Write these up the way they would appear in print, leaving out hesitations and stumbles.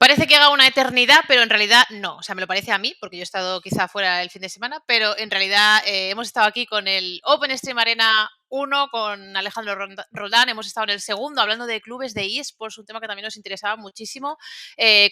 parece que haga una eternidad, pero en realidad no. O sea, me lo parece a mí, porque yo he estado quizá fuera el fin de semana, pero en realidad hemos estado aquí con el OpenStream Arena 1, con Alejandro Roldán, hemos estado en el segundo hablando de clubes de eSports, un tema que también nos interesaba muchísimo,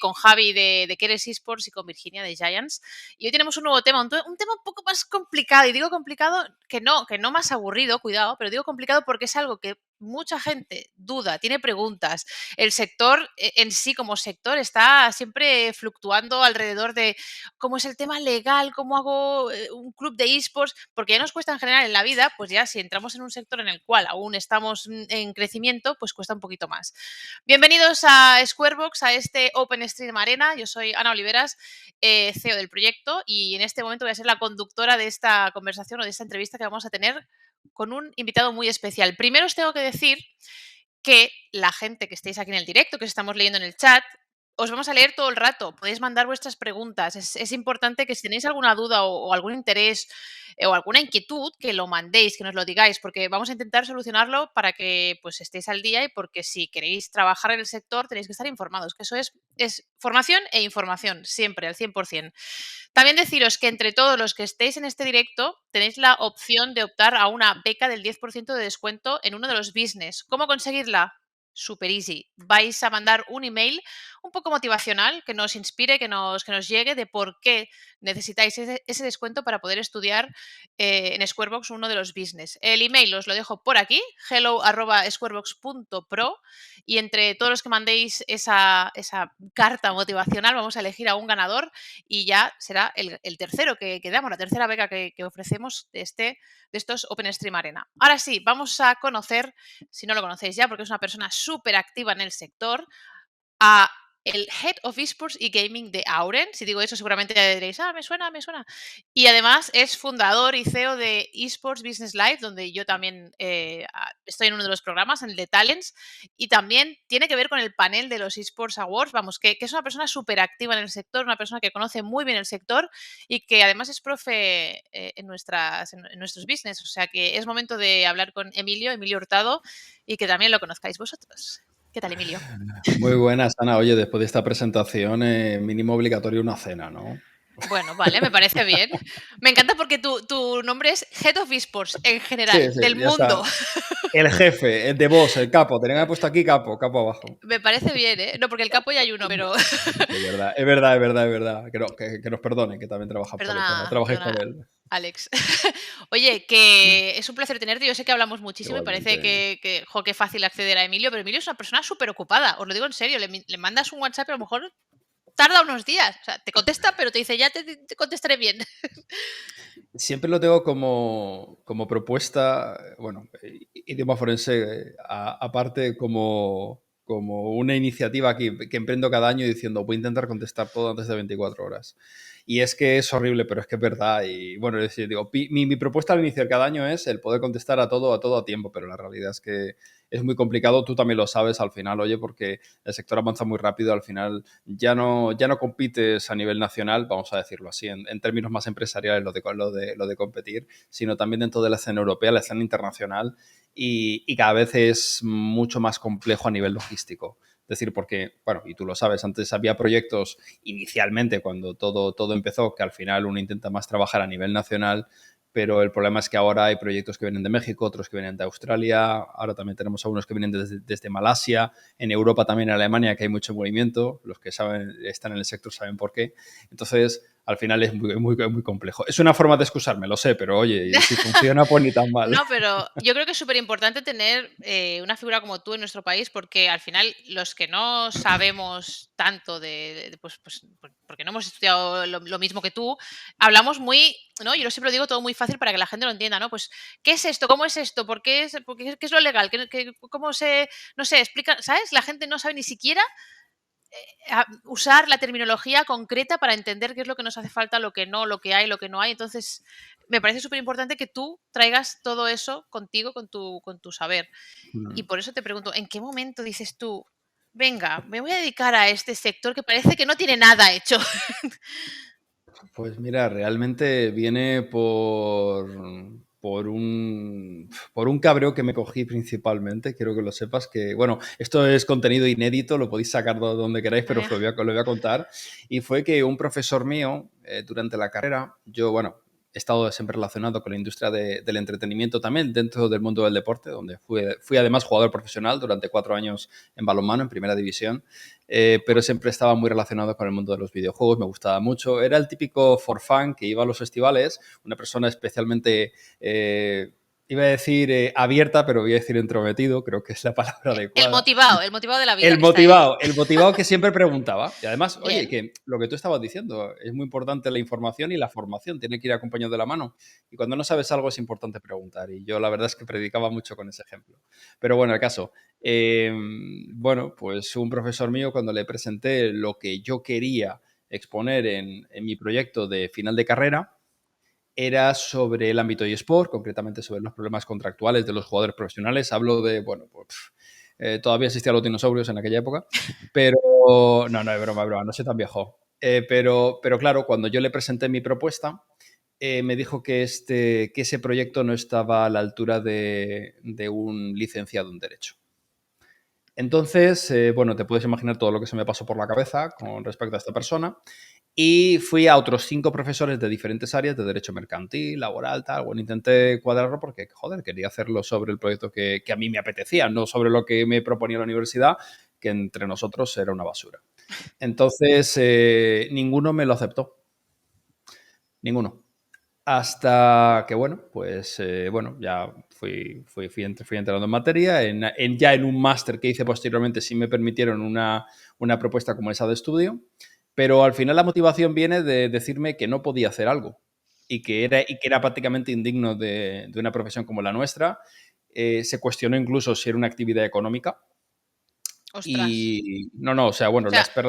con Javi de Keres eSports y con Virginia de Giants. Y hoy tenemos un nuevo tema, un tema un poco más complicado. Y digo complicado que no más aburrido, cuidado, pero digo complicado porque es algo que mucha gente duda, tiene preguntas. El sector en sí como sector está siempre fluctuando alrededor de cómo es el tema legal, cómo hago un club de esports, porque ya nos cuesta en general en la vida, pues ya si entramos en un sector en el cual aún estamos en crecimiento, pues cuesta un poquito más. Bienvenidos a Squarebox, a este OpenStream Arena. Yo soy Ana Oliveras, CEO del proyecto, y en este momento voy a ser la conductora de esta conversación o de esta entrevista que vamos a tener con un invitado muy especial. Primero os tengo que decir que la gente que estéis aquí en el directo, que os estamos leyendo en el chat, os vamos a leer todo el rato. Podéis mandar vuestras preguntas. Es importante que si tenéis alguna duda o algún interés o alguna inquietud, que lo mandéis, que nos lo digáis, porque vamos a intentar solucionarlo para que pues estéis al día y porque si queréis trabajar en el sector tenéis que estar informados, que eso es formación e información, siempre, al 100%. También deciros que entre todos los que estéis en este directo tenéis la opción de optar a una beca del 10% de descuento en uno de los business. ¿Cómo conseguirla? Super easy. Vais a mandar un email un poco motivacional que nos inspire, que nos llegue de por qué necesitáis ese descuento para poder estudiar en Squarebox uno de los business. El email os lo dejo por aquí, hello@squarebox.pro, y entre todos los que mandéis esa carta motivacional vamos a elegir a un ganador y ya será el tercero que damos, la tercera beca que ofrecemos de estos OpenStream Arena. Ahora sí, vamos a conocer, si no lo conocéis ya, porque es una persona súper activa en el sector, a el Head of Esports y Gaming de Auren. Si digo eso, seguramente ya diréis, me suena, me suena. Y además es fundador y CEO de Esports Business Live, donde yo también estoy en uno de los programas, en el de Talents, y también tiene que ver con el panel de los Esports Awards. Vamos, que es una persona súper activa en el sector, una persona que conoce muy bien el sector y que además es profe en nuestros business. O sea que es momento de hablar con Emilio Hurtado, y que también lo conozcáis vosotros. ¿Qué tal, Emilio? Muy buenas, Ana. Oye, después de esta presentación, mínimo obligatorio una cena, ¿no? Bueno, vale, me parece bien. Me encanta porque tu nombre es Head of Esports en Sí, general, sí, del ya está. mundo. El jefe, el de boss, el capo. Tenía que haber puesto aquí capo, capo abajo. Me parece bien, ¿eh? No, porque el capo ya hay uno, pero... Es verdad, es verdad, es verdad, es verdad. Que nos perdone, que también trabajéis Perdona, por él. Alex. Oye, que es un placer tenerte. Yo sé que hablamos muchísimo y parece Igualmente. que qué fácil acceder a Emilio, pero Emilio es una persona súper ocupada. Os lo digo en serio. Le mandas un WhatsApp y a lo mejor tarda unos días. O sea, te contesta, pero te dice, ya te contestaré bien. Siempre lo tengo como propuesta, bueno, idioma forense, aparte como una iniciativa que emprendo cada año diciendo voy a intentar contestar todo antes de 24 horas. Y es que es horrible, pero es que es verdad. Y bueno, es decir, digo, mi propuesta al iniciar cada año es el poder contestar a todo a tiempo, pero la realidad es que es muy complicado. Tú también lo sabes al final, oye, porque el sector avanza muy rápido. Al final ya no compites a nivel nacional, vamos a decirlo así, en términos más empresariales, lo de competir, sino también dentro de la escena europea, la escena internacional, y cada vez es mucho más complejo a nivel logístico. Es decir, porque, bueno, y tú lo sabes, antes había proyectos inicialmente cuando todo empezó, que al final uno intenta más trabajar a nivel nacional, pero el problema es que ahora hay proyectos que vienen de México, otros que vienen de Australia, ahora también tenemos algunos que vienen desde Malasia, en Europa también, en Alemania, que hay mucho movimiento, los que saben, están en el sector saben por qué. Entonces, al final es muy complejo. Es una forma de excusarme, lo sé, pero oye, si funciona, pues ni tan mal. No, pero yo creo que es súper importante tener una figura como tú en nuestro país, porque al final los que no sabemos tanto porque no hemos estudiado lo mismo que tú, hablamos muy, ¿no? Yo siempre lo digo todo muy fácil para que la gente lo entienda, ¿no? Pues, ¿qué es esto? ¿Cómo es esto? ¿Qué es lo legal? ¿Cómo se, no sé, explica, ¿sabes? La gente no sabe ni siquiera usar la terminología concreta para entender qué es lo que nos hace falta, lo que no, lo que hay, lo que no hay. Entonces, me parece súper importante que tú traigas todo eso contigo, con tu saber. Y por eso te pregunto, ¿en qué momento dices tú, venga, me voy a dedicar a este sector que parece que no tiene nada hecho? Pues mira, realmente viene por un cabreo que me cogí principalmente, quiero que lo sepas, que, bueno, esto es contenido inédito, lo podéis sacar de donde queráis, pero os lo voy a contar. Y fue que un profesor mío, durante la carrera, yo, bueno, he estado siempre relacionado con la industria del entretenimiento también, dentro del mundo del deporte, donde fui además jugador profesional durante 4 años en balonmano, en primera división, pero siempre estaba muy relacionado con el mundo de los videojuegos, me gustaba mucho. Era el típico for fun que iba a los festivales, una persona especialmente, iba a decir abierta, pero voy a decir entrometido, creo que es la palabra adecuada. El motivado de la vida que está ahí. El motivado que siempre preguntaba. Y además, oye, Bien. que lo que tú estabas diciendo, es muy importante la información y la formación, tiene que ir acompañado de la mano. Y cuando no sabes algo es importante preguntar. Y yo la verdad es que predicaba mucho con ese ejemplo. Pero bueno, el caso. Bueno, pues un profesor mío, cuando le presenté lo que yo quería exponer en mi proyecto de final de carrera, era sobre el ámbito eSport, concretamente sobre los problemas contractuales de los jugadores profesionales. Hablo de, bueno, pues todavía existían los dinosaurios en aquella época, pero no, no, es broma, no soy tan viejo. Pero claro, cuando yo le presenté mi propuesta, me dijo que ese proyecto no estaba a la altura de un licenciado en Derecho. Entonces, bueno, te puedes imaginar todo lo que se me pasó por la cabeza con respecto a esta persona. Y fui a otros 5 profesores de diferentes áreas de derecho mercantil, laboral, tal. Bueno, intenté cuadrarlo porque, joder, quería hacerlo sobre el proyecto que a mí me apetecía, no sobre lo que me proponía la universidad, que entre nosotros era una basura. Entonces, ninguno me lo aceptó. Ninguno. Hasta que, bueno, pues, bueno, ya fui entrando en materia. Ya en un máster que hice posteriormente sí me permitieron una propuesta como esa de estudio, pero al final la motivación viene de decirme que no podía hacer algo y que era prácticamente indigno de una profesión como la nuestra. Se cuestionó incluso si era una actividad económica Ostras. y no, o sea, O bueno, sea, muchas pero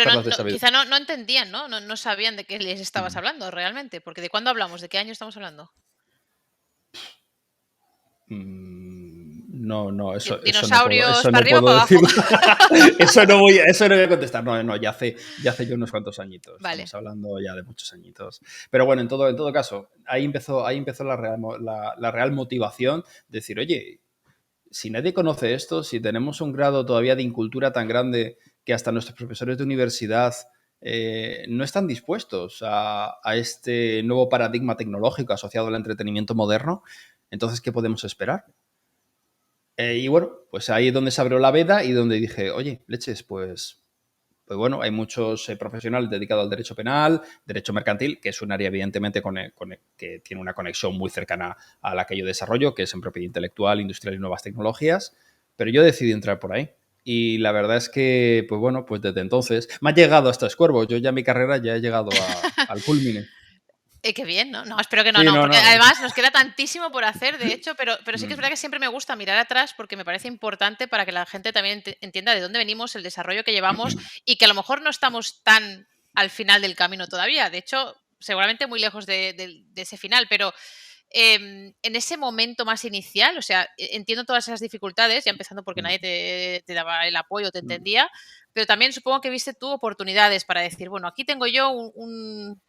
perlas de sabiduría. quizá no entendían, ¿no? No sabían de qué les estabas hablando realmente, porque ¿de cuándo hablamos? ¿De qué año estamos hablando? No, Dinosaurios eso para no arriba o puedo para abajo. decirlo. Eso no voy a contestar. No, ya hace ya unos cuantos añitos. Vale. Estamos hablando ya de muchos añitos. Pero bueno, en todo caso, ahí empezó la real motivación de decir, oye, si nadie conoce esto, si tenemos un grado todavía de incultura tan grande que hasta nuestros profesores de universidad no están dispuestos a este nuevo paradigma tecnológico asociado al entretenimiento moderno, entonces, ¿qué podemos esperar? Y bueno, pues ahí es donde se abrió la veda y donde dije, oye, leches, pues bueno, hay muchos profesionales dedicados al derecho penal, derecho mercantil, que es un área evidentemente que tiene una conexión muy cercana a la que yo desarrollo, que es en propiedad intelectual, industrial y nuevas tecnologías, pero yo decidí entrar por ahí. Y la verdad es que, pues bueno, pues desde entonces me ha llegado hasta Escuervo. Yo ya en mi carrera ya he llegado al culmine. Qué bien, ¿no? No, espero que Sí, no, no, porque no. además nos queda tantísimo por hacer, de hecho, pero sí que es Mm, verdad que siempre me gusta mirar atrás porque me parece importante para que la gente también entienda de dónde venimos, el desarrollo que llevamos y que a lo mejor no estamos tan al final del camino todavía. De hecho, seguramente muy lejos de ese final, pero en ese momento más inicial, o sea, entiendo todas esas dificultades, ya empezando porque nadie mm, te daba el apoyo, te mm. entendía, pero también supongo que viste tú oportunidades para decir, bueno, aquí tengo yo un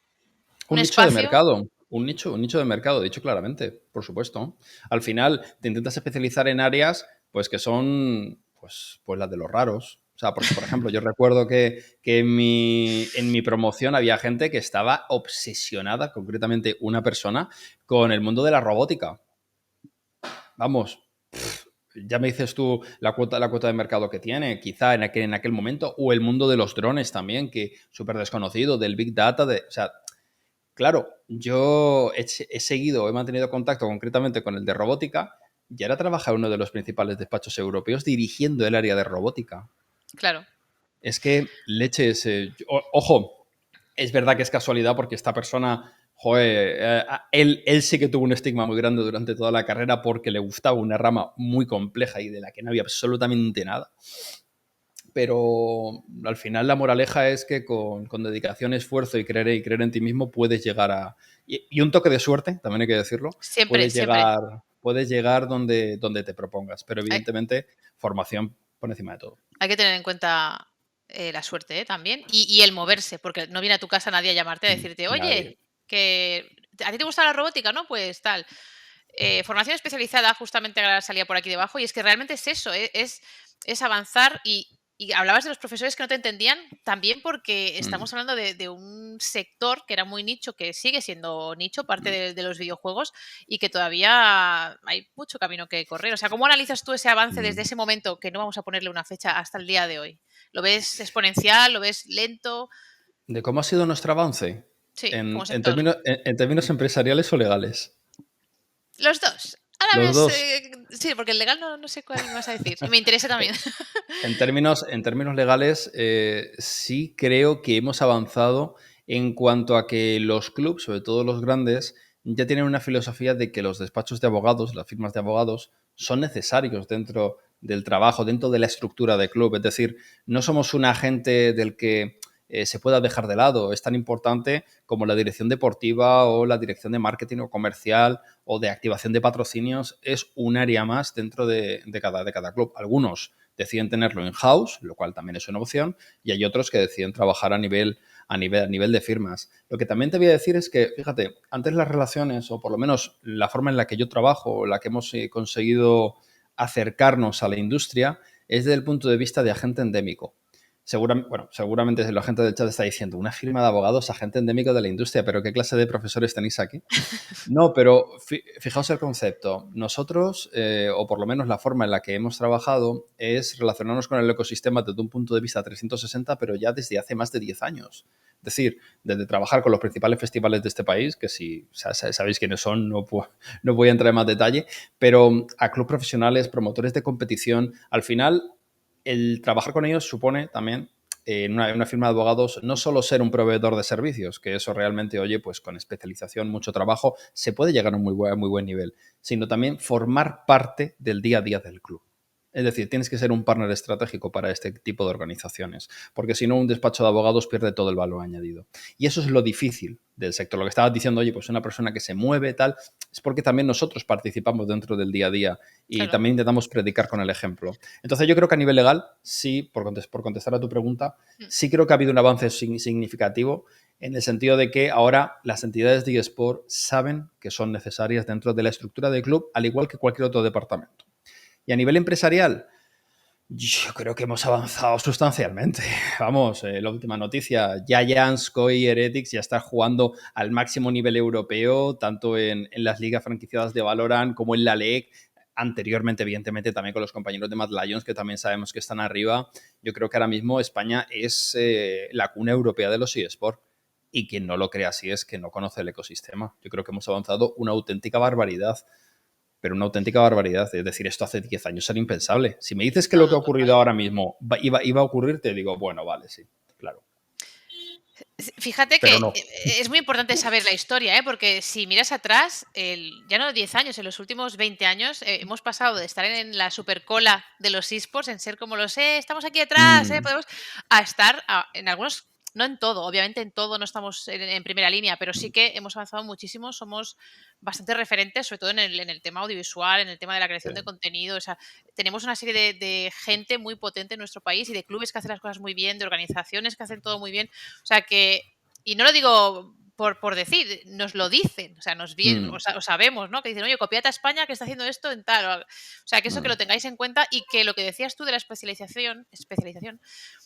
Un nicho de espacio. mercado, un nicho de mercado, dicho claramente, por supuesto. Al final te intentas especializar en áreas pues que son pues las de los raros. O sea, porque, por ejemplo, yo recuerdo que en mi promoción había gente que estaba obsesionada, concretamente una persona, con el mundo de la robótica. Vamos, ya me dices tú la cuota de mercado que tiene, quizá en aquel momento, o el mundo de los drones también, que súper desconocido, del Big Data, o sea, claro, yo he seguido, he mantenido contacto concretamente con el de robótica y ahora trabaja en uno de los principales despachos europeos dirigiendo el área de robótica. Claro. Es que leches, ojo, es verdad que es casualidad porque esta persona, joder, él sí que tuvo un estigma muy grande durante toda la carrera porque le gustaba una rama muy compleja y de la que no había absolutamente nada. Pero al final la moraleja es que con dedicación, esfuerzo y creer en ti mismo puedes llegar y un toque de suerte, también hay que decirlo, Siempre, siempre. puedes llegar donde te propongas. Pero Hay, evidentemente, formación por encima de todo. hay que tener en cuenta la suerte, también. Y el moverse, porque no viene a tu casa nadie a llamarte a decirte, Nadie. oye, que a ti te gusta la robótica, ¿no? Pues tal. Formación especializada, justamente ahora salía por aquí debajo, y es que realmente es eso, es avanzar y hablabas de los profesores que no te entendían, también porque Mm, estamos hablando de un sector que era muy nicho, que sigue siendo nicho, parte mm, de los videojuegos, y que todavía hay mucho camino que correr. O sea, ¿cómo analizas tú ese avance desde mm. ese momento, que no vamos a ponerle una fecha, hasta el día de hoy? ¿Lo ves exponencial? ¿Lo ves lento? ¿De cómo ha sido nuestro avance? Sí, como En sector. términos empresariales o legales? Los dos. Ahora Los ves, dos. sí, porque el legal no sé cuál me vas a decir. Y me interesa también. En términos legales, sí creo que hemos avanzado en cuanto a que los clubs, sobre todo los grandes, ya tienen una filosofía de que los despachos de abogados, las firmas de abogados, son necesarios dentro del trabajo, dentro de la estructura de club. Es decir, no somos un agente del que se pueda dejar de lado. Es tan importante como la dirección deportiva o la dirección de marketing o comercial o de activación de patrocinios. Es un área más dentro de cada club. Algunos deciden tenerlo in-house, lo cual también es una opción, y hay otros que deciden trabajar a nivel de firmas. Lo que también te voy a decir es que, fíjate, antes las relaciones, o por lo menos la forma en la que yo trabajo, o la que hemos conseguido acercarnos a la industria, es desde el punto de vista de agente endémico. Seguramente la gente del chat está diciendo, una firma de abogados, agente endémico de la industria, pero ¿qué clase de profesores tenéis aquí? No, pero fijaos el concepto. Nosotros, o por lo menos la forma en la que hemos trabajado, es relacionarnos con el ecosistema desde un punto de vista 360, pero ya desde hace más de 10 años. Es decir, desde trabajar con los principales festivales de este país, que si sabéis quiénes son, no voy a entrar en más detalle, pero a clubes profesionales, promotores de competición, al final el trabajar con ellos supone también en una firma de abogados no solo ser un proveedor de servicios, que eso realmente, oye, pues con especialización, mucho trabajo, se puede llegar a un muy buen nivel, sino también formar parte del día a día del club. Es decir, tienes que ser un partner estratégico para este tipo de organizaciones, porque si no, un despacho de abogados pierde todo el valor añadido. Y eso es lo difícil del sector. Lo que estabas diciendo, oye, pues una persona que se mueve, tal, es porque también nosotros participamos dentro del día a día y Claro. también intentamos predicar con el ejemplo. Entonces, yo creo que a nivel legal, sí, por contestar a tu pregunta, Mm. sí creo que ha habido un avance significativo en el sentido de que ahora las entidades de eSport saben que son necesarias dentro de la estructura del club, al igual que cualquier otro departamento. Y a nivel empresarial, yo creo que hemos avanzado sustancialmente. Vamos, la última noticia, Giants, Koi, Heretics ya están jugando al máximo nivel europeo, tanto en las ligas franquiciadas de Valorant como en la LEC. Anteriormente, evidentemente, también con los compañeros de Mad Lions, que también sabemos que están arriba. Yo creo que ahora mismo España es la cuna europea de los eSports. Y quien no lo cree así es que no conoce el ecosistema. Yo creo que hemos avanzado una auténtica barbaridad, pero una auténtica barbaridad. Es decir, esto hace 10 años era impensable. Si me dices que No, lo que no, ha total. ocurrido ahora mismo iba a ocurrir, te digo, bueno, vale, sí, claro. Fíjate que Pero no. es muy importante saber la historia, ¿eh? Porque si miras atrás, ya no 10 años, en los últimos 20 años hemos pasado de estar en la supercola de los esports, en ser como los, estamos aquí detrás, Mm, podemos, a estar en algunos, no en todo, obviamente en todo no estamos en primera línea, pero sí mm, que hemos avanzado muchísimo, somos bastante referentes, sobre todo en el tema audiovisual, en el tema de la creación de sí. contenido, o sea, tenemos una serie de gente muy potente en nuestro país y de clubes que hacen las cosas muy bien, de organizaciones que hacen todo muy bien. O sea que, y no lo digo por decir, nos lo dicen, o sea, Mm, o sabemos, ¿no? Que dicen, oye, copiate a España que está haciendo esto en tal. O sea, que eso que mm, lo tengáis en cuenta y que lo que decías tú de la especialización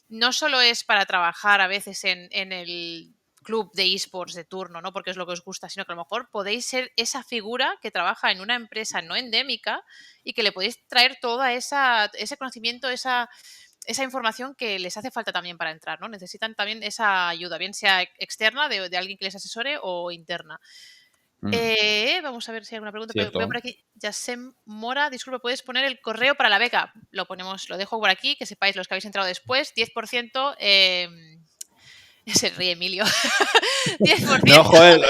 no solo es para trabajar a veces en el club de esports de turno, ¿no? Porque es lo que os gusta, sino que a lo mejor podéis ser esa figura que trabaja en una empresa no endémica y que le podéis traer toda ese conocimiento, esa información que les hace falta también para entrar, ¿no? Necesitan también esa ayuda, bien sea externa de alguien que les asesore o interna. mm. Vamos a ver si hay alguna pregunta. Veo por Cierto. aquí, Yasem Mora, disculpa, ¿puedes poner el correo para la beca? Lo ponemos, lo dejo por aquí, que sepáis los que habéis entrado después, 10%, se ríe Emilio, No, 10% joder,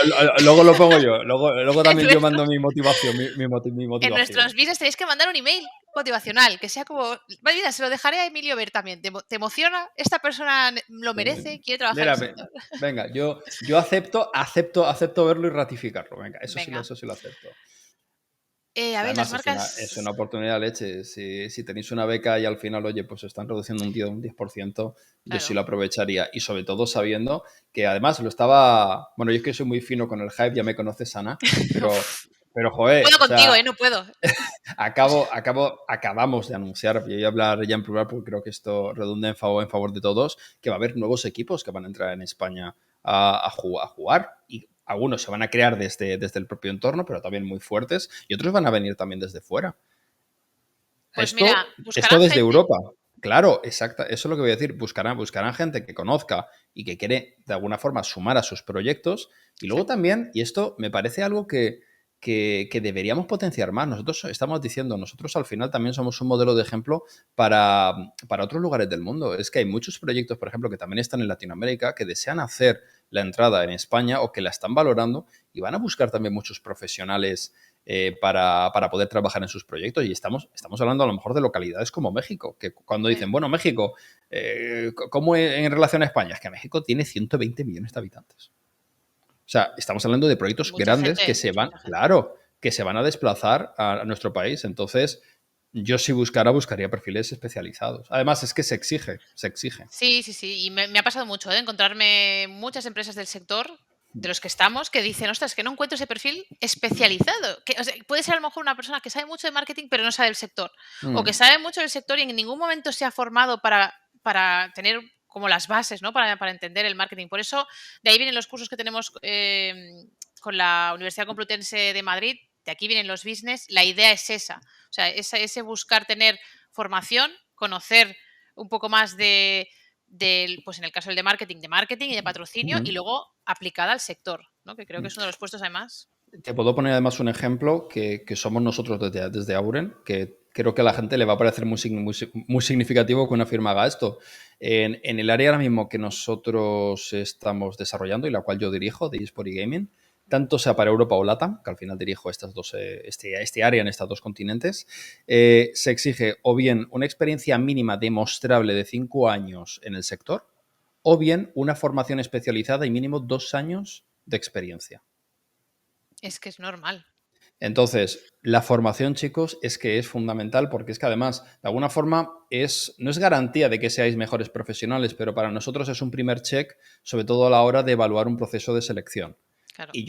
luego lo pongo yo. Luego en también yo mando nuestros mi motivación, mi En motivación. nuestros business tenéis que mandar un email motivacional, que sea como, "Vale, mira, se lo dejaré a Emilio ver también. ¿Te emociona? ¿Esta persona lo merece? ¿Quiere trabajar en Mira, el sector?" venga, yo acepto verlo y ratificarlo. Venga, Venga. eso sí lo acepto. A ver, las Además, es marcas. una oportunidad leche. Si tenéis una beca y al final, oye, pues están reduciendo un 10%, yo sí Claro. lo aprovecharía. Y sobre todo sabiendo que además lo estaba. Bueno, yo es que soy muy fino con el hype, ya me conoces, Ana, pero Uf. pero No joder, puedo o contigo, sea, no puedo. acabamos de anunciar, yo voy a hablar ya en plural porque creo que esto redunda en favor de todos, que va a haber nuevos equipos que van a entrar en España a jugar. Y algunos se van a crear desde el propio entorno, pero también muy fuertes, y otros van a venir también desde fuera. Pues mira, Esto buscarán desde gente. Europa. Claro, exacto. Eso es lo que voy a decir. Buscarán gente que conozca y que quiere de alguna forma sumar a sus proyectos. Y Sí, luego también, y esto me parece algo que deberíamos potenciar más. Nosotros estamos diciendo, nosotros al final también somos un modelo de ejemplo para otros lugares del mundo. Es que hay muchos proyectos, por ejemplo, que también están en Latinoamérica, que desean hacer la entrada en España o que la están valorando y van a buscar también muchos profesionales para poder trabajar en sus proyectos. Y estamos hablando a lo mejor de localidades como México, que cuando sí. dicen, bueno, México, ¿cómo en relación a España? Es que México tiene 120 millones de habitantes. O sea, estamos hablando de proyectos Mucha grandes gente, que se van, mucha gente. claro, que se van a desplazar a nuestro país. Entonces, yo si buscaría perfiles especializados. Además, es que se exige, se exige. Sí, sí, sí. Y me ha pasado mucho, encontrarme muchas empresas del sector de los que estamos que dicen, ostras, que no encuentro ese perfil especializado. Que, o sea, puede ser a lo mejor una persona que sabe mucho de marketing, pero no sabe del sector. O que Mm, sabe mucho del sector y en ningún momento se ha formado para tener como las bases, ¿no? Para entender el marketing. Por eso, de ahí vienen los cursos que tenemos con la Universidad Complutense de Madrid. De aquí vienen los business. La idea es esa. O sea, ese buscar tener formación, conocer un poco más pues en el caso del de marketing y de patrocinio, y mm. luego aplicada al sector, ¿no? Que creo que es uno de los puestos además. Te puedo poner además un ejemplo que somos nosotros desde Auren, que creo que a la gente le va a parecer muy significativo que una firma haga esto. En el área ahora mismo que nosotros estamos desarrollando y la cual yo dirijo, de eSport y Gaming, tanto sea para Europa o LATAM, que al final dirijo estas dos, este área en estos dos continentes, se exige o bien una experiencia mínima demostrable de 5 años en el sector, o bien una formación especializada y mínimo 2 años de experiencia. Es que es normal. Entonces, la formación, chicos, es que es fundamental porque es que además, de alguna forma, no es garantía de que seáis mejores profesionales, pero para nosotros es un primer check, sobre todo a la hora de evaluar un proceso de selección. Claro. Y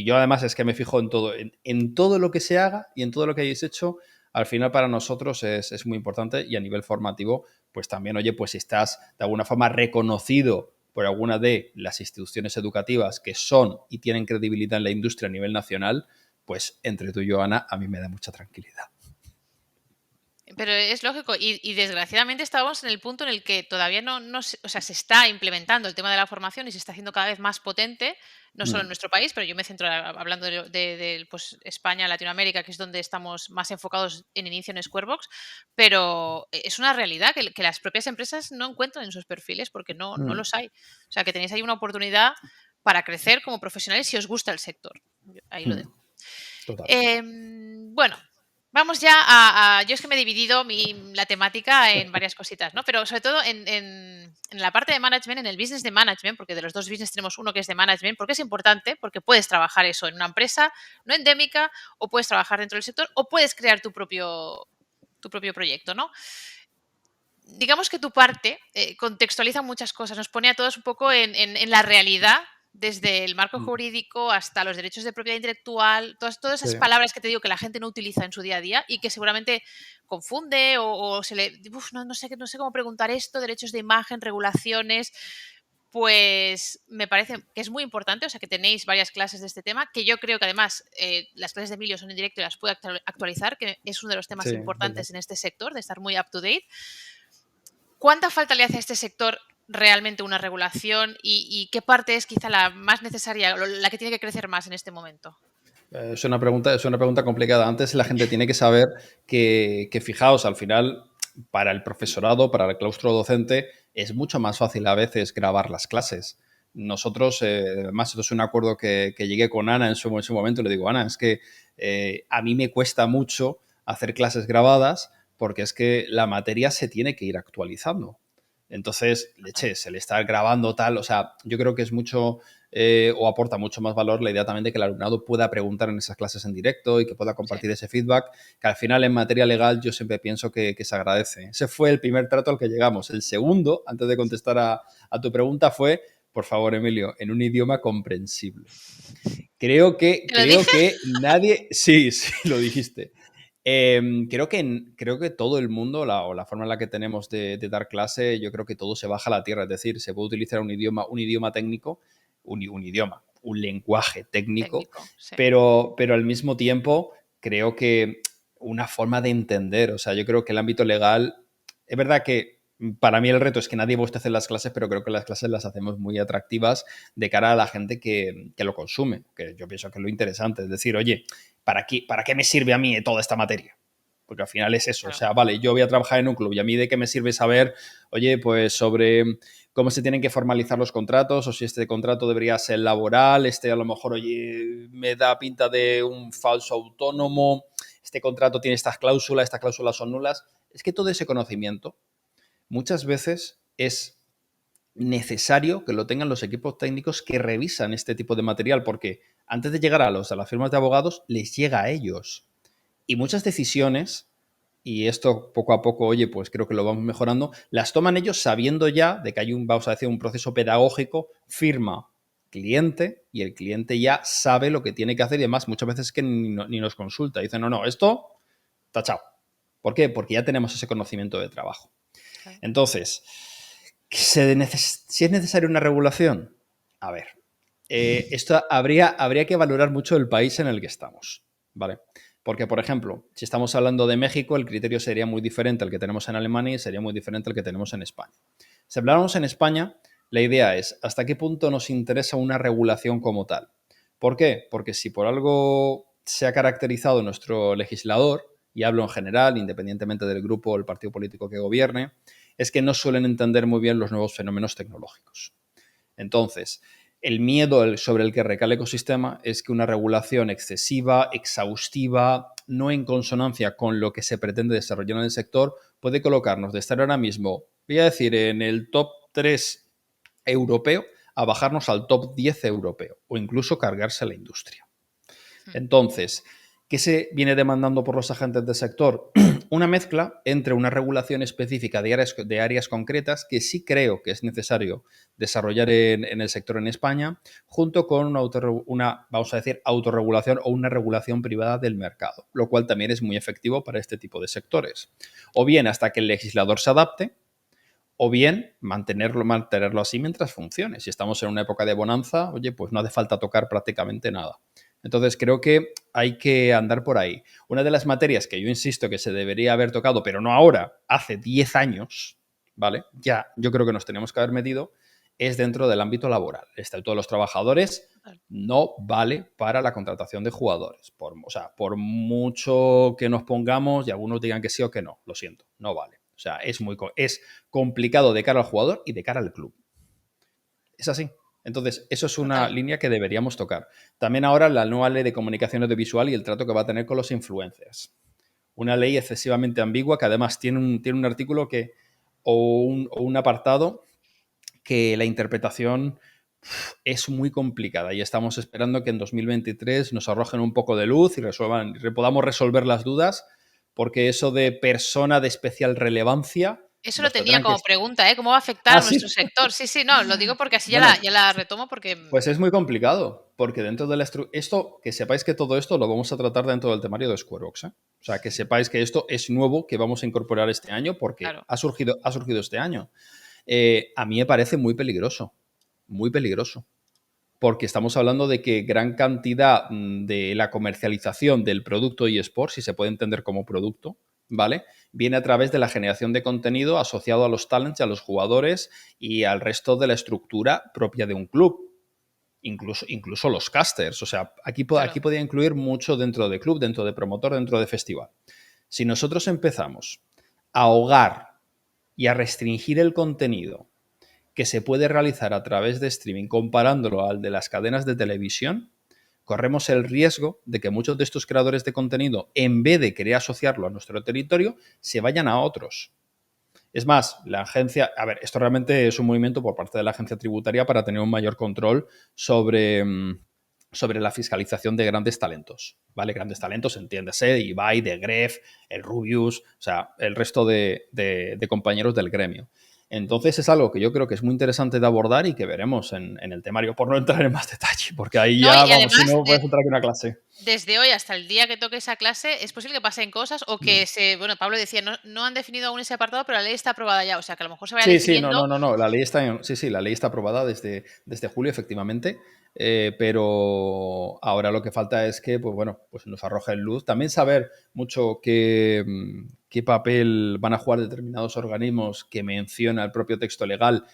yo además es que me fijo en todo, en todo lo que se haga y en todo lo que hayáis hecho, al final para nosotros es muy importante y a nivel formativo, pues también, oye, pues si estás de alguna forma reconocido por alguna de las instituciones educativas que son y tienen credibilidad en la industria a nivel nacional, pues entre tú y yo, Ana, a mí me da mucha tranquilidad. Pero es lógico y desgraciadamente estamos en el punto en el que todavía no o sea, se está implementando el tema de la formación y se está haciendo cada vez más potente, no solo en Mm, nuestro país, pero yo me centro hablando pues, España, Latinoamérica, que es donde estamos más enfocados en inicio en Squarebox, pero es una realidad que las propias empresas no encuentran en sus perfiles porque no mm, los hay. O sea, que tenéis ahí una oportunidad para crecer como profesionales si os gusta el sector. Ahí lo mm, dejo. total. Bueno, vamos ya yo es que me he dividido la temática en varias cositas, ¿no? Pero sobre todo en la parte de management, en el business de management, porque de los dos business tenemos uno que es de management, porque es importante, porque puedes trabajar eso en una empresa no endémica, o puedes trabajar dentro del sector, o puedes crear tu propio proyecto, ¿no? Digamos que tu parte contextualiza muchas cosas, nos pone a todos un poco en la realidad, desde el marco Mm, jurídico hasta los derechos de propiedad intelectual, todas sí, esas palabras que te digo que la gente no utiliza en su día a día y que seguramente confunde o se le... no sé cómo preguntar esto, derechos de imagen, regulaciones, pues me parece que es muy importante, o sea, que tenéis varias clases de este tema, que yo creo que además las clases de Emilio son en directo y las puede actualizar, que es uno de los temas sí, verdad. importantes en este sector, de estar muy up to date. ¿Cuánta falta le hace a este sector realmente una regulación y qué parte es quizá la más necesaria, o la que tiene que crecer más en este momento? Es una pregunta complicada. Antes la gente tiene que saber que, fijaos, al final, para el profesorado, para el claustro docente, es mucho más fácil a veces grabar las clases. Nosotros, además, esto es un acuerdo que llegué con Ana en su momento, y le digo, Ana, es que a mí me cuesta mucho hacer clases grabadas porque es que la materia se tiene que ir actualizando. Entonces, leche, se le está grabando tal, o sea, yo creo que es mucho o aporta mucho más valor la idea también de que el alumnado pueda preguntar en esas clases en directo y que pueda Sí, compartir ese feedback, que al final en materia legal yo siempre pienso que se agradece. Ese fue el primer trato al que llegamos. El segundo, antes de contestar a tu pregunta, fue por favor, Emilio, en un idioma comprensible. ¿Te lo dije? Creo que nadie... Sí, sí, lo dijiste. Creo que todo el mundo, o la forma en la que tenemos de dar clase, yo creo que todo se baja a la tierra. Es decir, se puede utilizar un idioma técnico, un lenguaje técnico, Técnico, sí. pero al mismo tiempo creo que una forma de entender, o sea, yo creo que el ámbito legal, es verdad que para mí el reto es que nadie guste hacer las clases, pero creo que las clases las hacemos muy atractivas de cara a la gente que lo consume, que yo pienso que es lo interesante. Es decir, oye, ¿para qué me sirve a mí toda esta materia? Porque al final es eso. O Claro. sea, vale, yo voy a trabajar en un club y a mí de qué me sirve saber, oye, pues sobre cómo se tienen que formalizar los contratos o si este contrato debería ser laboral, este a lo mejor, oye, me da pinta de un falso autónomo, este contrato tiene estas cláusulas son nulas. Es que todo ese conocimiento muchas veces es necesario que lo tengan los equipos técnicos que revisan este tipo de material, porque antes de llegar a las firmas de abogados, les llega a ellos. Y muchas decisiones, y esto poco a poco, oye, pues creo que lo vamos mejorando, las toman ellos sabiendo ya de que hay vamos a decir, un proceso pedagógico, firma cliente, y el cliente ya sabe lo que tiene que hacer y además muchas veces es que ni nos consulta. Dicen, no, esto, tachao. ¿Por qué? Porque ya tenemos ese conocimiento de trabajo. Claro. Entonces, si es necesaria una regulación, a ver, esto habría que valorar mucho el país en el que estamos, ¿vale? Porque, por ejemplo, si estamos hablando de México, el criterio sería muy diferente al que tenemos en Alemania y sería muy diferente al que tenemos en España. Si habláramos en España, la idea es hasta qué punto nos interesa una regulación como tal. ¿Por qué? Porque si por algo se ha caracterizado nuestro legislador, y hablo en general, independientemente del grupo o el partido político que gobierne, es que no suelen entender muy bien los nuevos fenómenos tecnológicos. Entonces, el miedo sobre el que recae el ecosistema es que una regulación excesiva, exhaustiva, no en consonancia con lo que se pretende desarrollar en el sector, puede colocarnos de estar ahora mismo, voy a decir, en el top 3 europeo, a bajarnos al top 10 europeo o incluso cargarse a la industria. Entonces, ¿qué se viene demandando por los agentes del sector? Una mezcla entre una regulación específica de áreas concretas que sí creo que es necesario desarrollar en el sector en España, junto con vamos a decir, autorregulación o una regulación privada del mercado, lo cual también es muy efectivo para este tipo de sectores. O bien hasta que el legislador se adapte, o bien mantenerlo así mientras funcione. Si estamos en una época de bonanza, oye, pues no hace falta tocar prácticamente nada. Entonces creo que hay que andar por ahí. Una de las materias que yo insisto que se debería haber tocado, pero no ahora, hace 10 años, ¿vale? Ya yo creo que nos teníamos que haber metido, es dentro del ámbito laboral. El Estatuto de los Trabajadores no vale para la contratación de jugadores. Por mucho que nos pongamos y algunos digan que sí o que no, lo siento, no vale. O sea, es complicado de cara al jugador y de cara al club. Es así. Entonces, eso es una línea que deberíamos tocar. También ahora la nueva ley de comunicación audiovisual y el trato que va a tener con los influencers. Una ley excesivamente ambigua que además tiene un artículo o un apartado que la interpretación es muy complicada y estamos esperando que en 2023 nos arrojen un poco de luz y podamos resolver las dudas, porque eso de persona de especial relevancia Eso lo nos tenía tendrán que... como pregunta, ¿eh? ¿Cómo va a afectar Ah, a nuestro sí. sector? Sí, sí, no, lo digo porque así Bueno, ya la retomo porque... pues es muy complicado, porque dentro de esto, que sepáis que todo esto lo vamos a tratar dentro del temario de Squarebox, ¿eh? O sea, que sepáis que esto es nuevo, que vamos a incorporar este año porque Claro. ha surgido este año. A mí me parece muy peligroso, porque estamos hablando de que gran cantidad de la comercialización del producto eSport, si se puede entender como producto, ¿vale? Viene a través de la generación de contenido asociado a los talents, a los jugadores y al resto de la estructura propia de un club. Incluso los casters. O sea, aquí Claro. podía incluir mucho dentro de club, dentro de promotor, dentro de festival. Si nosotros empezamos a ahogar y a restringir el contenido que se puede realizar a través de streaming comparándolo al de las cadenas de televisión, corremos el riesgo de que muchos de estos creadores de contenido, en vez de querer asociarlo a nuestro territorio, se vayan a otros. Es más, la agencia, a ver, esto realmente es un movimiento por parte de la agencia tributaria para tener un mayor control sobre la fiscalización de grandes talentos, ¿vale? Grandes talentos, entiéndase, Ibai, De Gref, el Rubius, o sea, el resto de compañeros del gremio. Entonces es algo que yo creo que es muy interesante de abordar y que veremos en el temario, por no entrar en más detalle, porque ahí No, ya, y vamos, si además, no, puedes entrar aquí una clase. desde hoy hasta el día que toque esa clase, es posible que pasen cosas o Mm. que bueno, Pablo decía, no han definido aún ese apartado, pero la ley está aprobada ya, o sea, que a lo mejor se vaya Sí, sí, no, definiendo. no, no, no. La ley está sí, la ley está aprobada desde julio, efectivamente. Pero ahora lo que falta es que, pues bueno, pues nos arroje en luz. También saber mucho qué papel van a jugar determinados organismos que menciona el propio texto legal.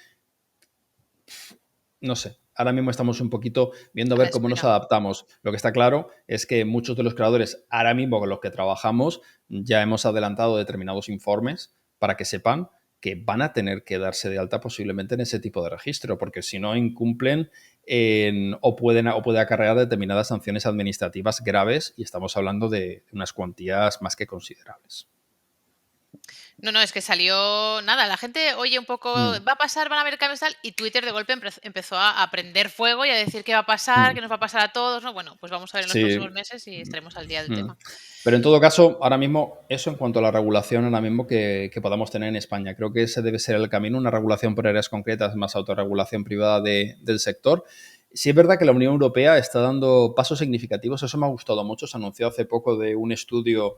No sé. Ahora mismo estamos un poquito viendo a A la ver cómo nos espera. adaptamos. Lo que está claro es que muchos de los creadores, ahora mismo con los que trabajamos, ya hemos adelantado determinados informes para que sepan que van a tener que darse de alta posiblemente en ese tipo de registro, porque si no incumplen o puede acarrear determinadas sanciones administrativas graves y estamos hablando de unas cuantías más que considerables. No, es que salió nada, la gente oye un poco, Mm, va a pasar, van a haber cambios tal, y Twitter de golpe empezó a prender fuego y a decir qué va a pasar, mm. qué nos va a pasar a todos, ¿no? Bueno, pues vamos a ver en los próximos Sí. meses y estaremos al día del Mm. tema. Pero en todo caso, ahora mismo, eso en cuanto a la regulación ahora mismo que podamos tener en España. Creo que ese debe ser el camino, una regulación por áreas concretas, más autorregulación privada del sector. Sí es verdad que la Unión Europea está dando pasos significativos, eso me ha gustado mucho. Se anunció hace poco de un estudio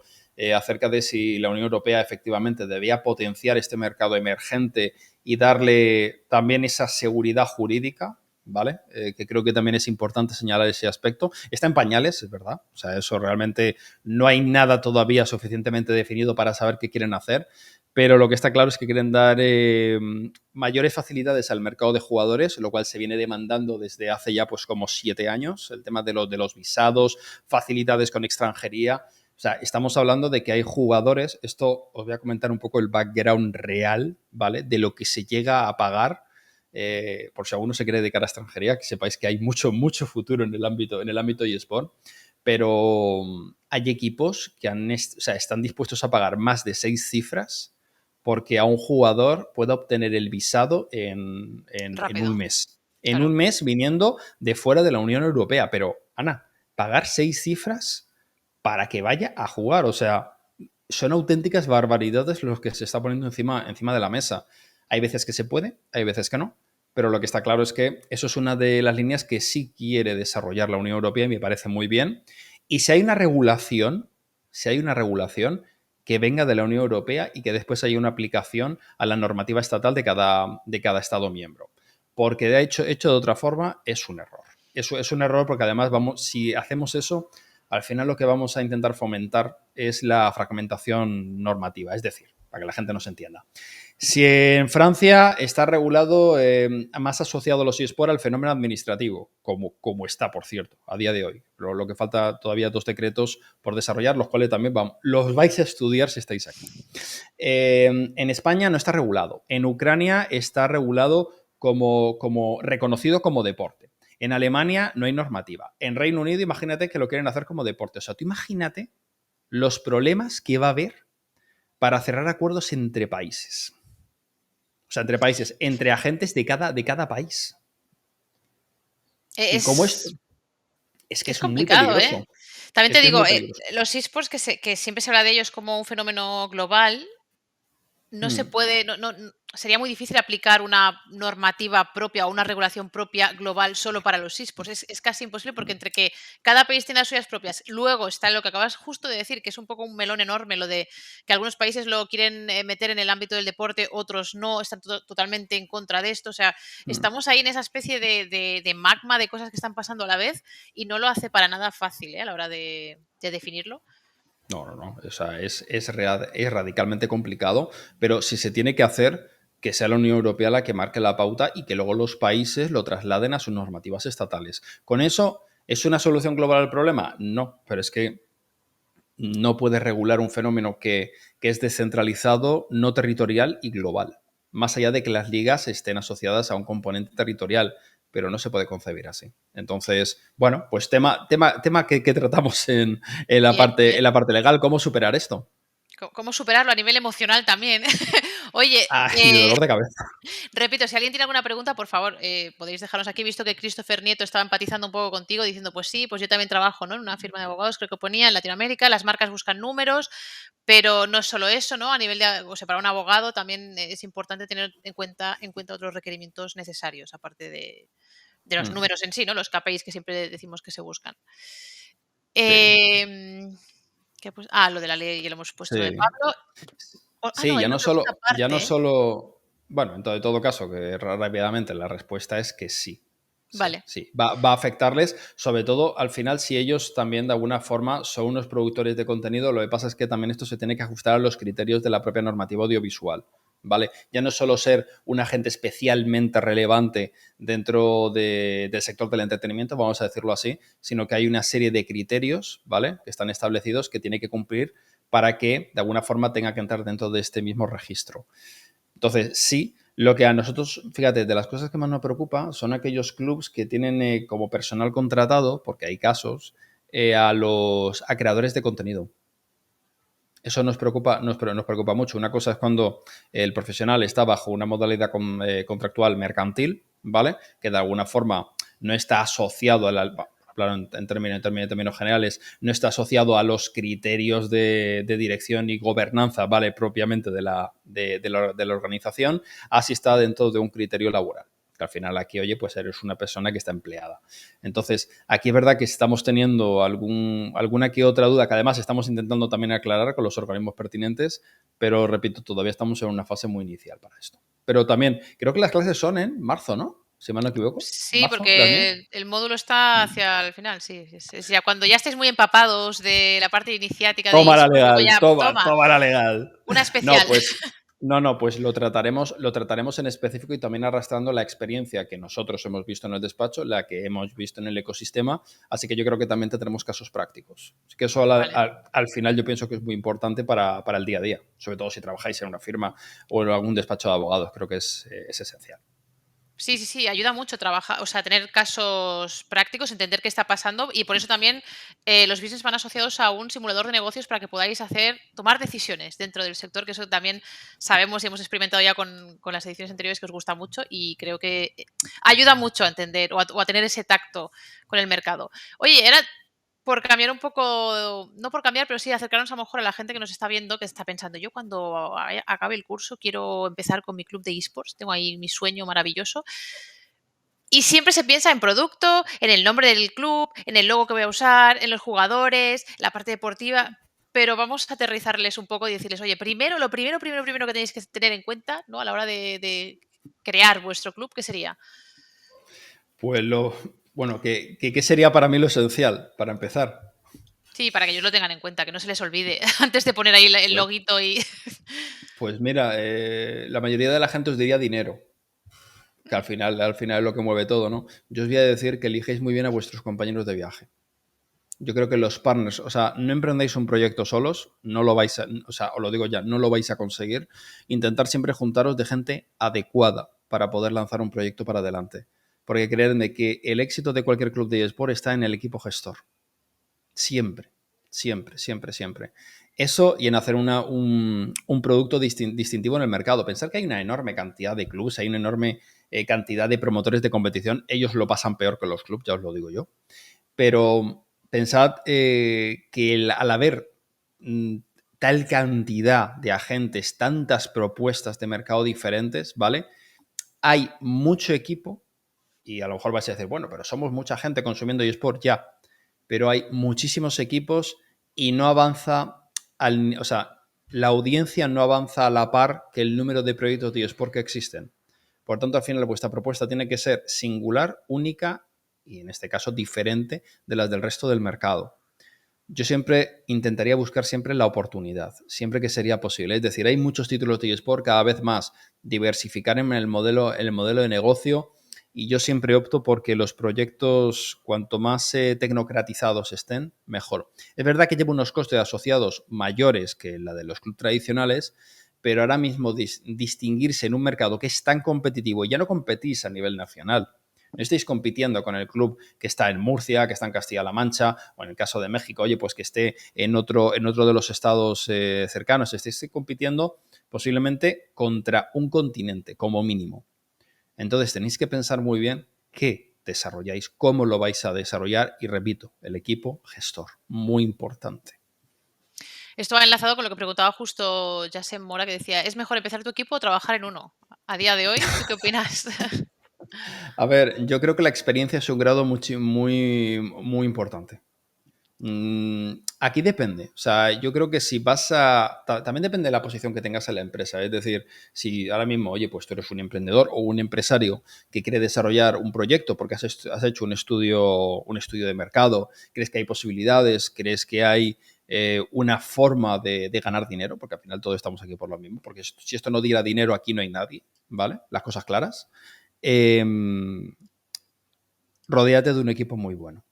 acerca de si la Unión Europea efectivamente debía potenciar este mercado emergente y darle también esa seguridad jurídica, ¿vale? Que creo que también es importante señalar ese aspecto. Está en pañales, es verdad. O sea, eso realmente no hay nada todavía suficientemente definido para saber qué quieren hacer, pero lo que está claro es que quieren dar mayores facilidades al mercado de jugadores, lo cual se viene demandando desde hace ya pues como 7 años, el tema de los visados, facilidades con extranjería. O sea, estamos hablando de que hay jugadores, esto os voy a comentar un poco el background real, ¿vale? De lo que se llega a pagar por si alguno se quiere dedicar a extranjería, que sepáis que hay mucho, mucho futuro en el ámbito eSport, pero hay equipos que están dispuestos a pagar más de 6 cifras porque a un jugador pueda obtener el visado en Rápido, un mes. En claro. un mes viniendo de fuera de la Unión Europea. Pero, Ana, pagar 6 cifras para que vaya a jugar. O sea, son auténticas barbaridades los que se está poniendo encima de la mesa. Hay veces que se puede, hay veces que no, pero lo que está claro es que eso es una de las líneas que sí quiere desarrollar la Unión Europea y me parece muy bien. Y si hay una regulación que venga de la Unión Europea y que después haya una aplicación a la normativa estatal de cada Estado miembro. Porque hecho de otra forma es un error. Eso es un error porque además si hacemos eso, al final lo que vamos a intentar fomentar es la fragmentación normativa, es decir, para que la gente nos entienda. Si en Francia está regulado más asociado a los eSports al fenómeno administrativo, como está, por cierto, a día de hoy. Pero lo que falta todavía 2 decretos por desarrollar, los cuales también los vais a estudiar si estáis aquí. En España no está regulado. En Ucrania está regulado como reconocido como deporte. En Alemania no hay normativa. En Reino Unido, imagínate que lo quieren hacer como deporte. O sea, tú imagínate los problemas que va a haber para cerrar acuerdos entre países. O sea, entre países, entre agentes de cada país. Y como esto, Es, es que es es muy complicado, ¿eh? peligroso. También Es te que es digo, muy peligroso. los esports que siempre se habla de ellos como un fenómeno global, no se Hmm, puede, sería muy difícil aplicar una normativa propia o una regulación propia global solo para los esports. Es casi imposible porque hmm, entre que cada país tiene las suyas propias, luego está lo que acabas justo de decir, que es un poco un melón enorme, lo de que algunos países lo quieren meter en el ámbito del deporte, otros no, están totalmente en contra de esto. O sea, hmm. estamos ahí en esa especie de magma de cosas que están pasando a la vez y no lo hace para nada fácil, a la hora de definirlo. No, no, no. O sea, es radicalmente complicado, pero si se tiene que hacer, que sea la Unión Europea la que marque la pauta y que luego los países lo trasladen a sus normativas estatales. ¿Con eso es una solución global al problema? No, pero es que no puedes regular un fenómeno que es descentralizado, no territorial y global. Más allá de que las ligas estén asociadas a un componente territorial, pero no se puede concebir así. Entonces, bueno, pues tema que tratamos Bien, en bien. la parte legal, ¿cómo superar esto? ¿Cómo superarlo a nivel emocional también? Oye, Ay, de dolor de cabeza. repito, si alguien tiene alguna pregunta, por favor, podéis dejarnos aquí. He visto que Christopher Nieto estaba empatizando un poco contigo, diciendo, pues sí, pues yo también trabajo, ¿no? En una firma de abogados, creo que ponía en Latinoamérica, las marcas buscan números, pero no es solo eso, ¿no? A nivel de, o sea, para un abogado también es importante tener en cuenta otros requerimientos necesarios, aparte de los Mm, números en sí, ¿no? Los KPIs que siempre decimos que se buscan. sí, Em, lo de la ley, ya lo hemos puesto, lo de sí. Pablo. Sí, No, hay una pregunta ya no aparte, ¿eh? solo, bueno, en todo caso, que rápidamente la respuesta es que sí. Sí, Vale. sí. Va a afectarles, sobre todo al final, si ellos también de alguna forma son unos productores de contenido, lo que pasa es que también esto se tiene que ajustar a los criterios de la propia normativa audiovisual. ¿Vale? Ya no es solo ser un agente especialmente relevante dentro del sector del entretenimiento, vamos a decirlo así, sino que hay una serie de criterios, ¿vale? Que están establecidos que tiene que cumplir para que de alguna forma tenga que entrar dentro de este mismo registro. Entonces, sí, lo que a nosotros, fíjate, de las cosas que más nos preocupa son aquellos clubs que tienen como personal contratado, porque hay casos, a creadores de contenido. Eso nos preocupa mucho. Una cosa es cuando el profesional está bajo una modalidad contractual mercantil, ¿vale? Que de alguna forma no está asociado claro, en términos generales, no está asociado a los criterios de dirección y gobernanza, ¿vale? Propiamente de la organización, así está dentro de un criterio laboral. Que al final aquí, oye, pues eres una persona que está empleada. Entonces, aquí es verdad que estamos teniendo alguna que otra duda, que además estamos intentando también aclarar con los organismos pertinentes, pero repito, todavía estamos en una fase muy inicial para esto. Pero también, creo que las clases son en marzo, ¿no? Si mal no equivoco. Sí, ¿Marzo, las mías? porque el módulo está hacia el final, sí. Es ya cuando ya estéis muy empapados de la parte iniciática de Toma la eSports, luego legal, ya, toma, toma, toma la legal. una No, especial. pues, no, pues lo trataremos en específico y también arrastrando la experiencia que nosotros hemos visto en el despacho, la que hemos visto en el ecosistema, así que yo creo que también tendremos casos prácticos. Así que eso Vale. al final yo pienso que es muy importante para el día a día, sobre todo si trabajáis en una firma o en algún despacho de abogados, creo que es esencial. Sí, sí, sí, ayuda mucho trabajar, o sea, tener casos prácticos, entender qué está pasando y por eso también los business van asociados a un simulador de negocios para que podáis tomar decisiones dentro del sector, que eso también sabemos y hemos experimentado ya con las ediciones anteriores que os gusta mucho y creo que ayuda mucho a entender o a tener ese tacto con el mercado. Oye, era por cambiar un poco, no por cambiar, pero sí acercarnos a lo mejor a la gente que nos está viendo, que está pensando, yo cuando acabe el curso quiero empezar con mi club de esports, tengo ahí mi sueño maravilloso. Y siempre se piensa en producto, en el nombre del club, en el logo que voy a usar, en los jugadores, la parte deportiva, pero vamos a aterrizarles un poco y decirles, oye, primero, lo primero que tenéis que tener en cuenta, ¿no? A la hora de crear vuestro club, ¿qué sería? Pues bueno, ¿qué sería para mí lo esencial, para empezar? Sí, para que ellos lo tengan en cuenta, que no se les olvide antes de poner ahí el Pues, loguito y... pues mira, la mayoría de la gente os diría dinero, que al final es lo que mueve todo, ¿no? Yo os voy a decir que elijéis muy bien a vuestros compañeros de viaje. Yo creo que los partners, o sea, no emprendáis un proyecto solos, no lo vais a, o sea, os lo digo ya, no lo vais a conseguir. Intentar siempre juntaros de gente adecuada para poder lanzar un proyecto para adelante. Porque creedme que el éxito de cualquier club de eSport está en el equipo gestor. Siempre, siempre, siempre, siempre. Eso y en hacer un producto distintivo en el mercado. Pensar que hay una enorme cantidad de clubes, hay una enorme cantidad de promotores de competición. Ellos lo pasan peor que los clubes, ya os lo digo yo. Pero pensad que al haber mm, tal cantidad de agentes, tantas propuestas de mercado diferentes, ¿vale? Hay mucho equipo y a lo mejor vais a decir, bueno, pero somos mucha gente consumiendo eSport, ya, pero hay muchísimos equipos y no avanza, o sea, la audiencia no avanza a la par que el número de proyectos de eSport que existen. Por tanto, al final vuestra propuesta tiene que ser singular, única y en este caso diferente de las del resto del mercado. Yo siempre intentaría buscar siempre la oportunidad, siempre que sería posible. Es decir, hay muchos títulos de eSport, cada vez más diversificar en el modelo de negocio y yo siempre opto porque los proyectos, cuanto más tecnocratizados estén, mejor. Es verdad que lleva unos costes asociados mayores que la de los clubes tradicionales, pero ahora mismo distinguirse en un mercado que es tan competitivo, y ya no competís a nivel nacional, no estéis compitiendo con el club que está en Murcia, que está en Castilla-La Mancha, o en el caso de México, oye, pues que esté en otro de los estados cercanos. Estéis compitiendo posiblemente contra un continente, como mínimo. Entonces tenéis que pensar muy bien qué desarrolláis, cómo lo vais a desarrollar y repito, el equipo gestor, muy importante. Esto va enlazado con lo que preguntaba justo Jacen Mora, que decía, ¿es mejor empezar tu equipo o trabajar en uno? A día de hoy, ¿tú qué opinas? A ver, yo creo que la experiencia es un grado muy importante. Aquí depende. O sea, yo creo que si vas a... También depende de la posición que tengas en la empresa. Es decir, si ahora mismo, oye, pues tú eres un emprendedor o un empresario que quiere desarrollar un proyecto porque has hecho un estudio de mercado, crees que hay posibilidades, crees que hay una forma de ganar dinero, porque al final todos estamos aquí por lo mismo, porque si esto no diera dinero, aquí no hay nadie, ¿vale? Las cosas claras. Rodéate de un equipo muy bueno.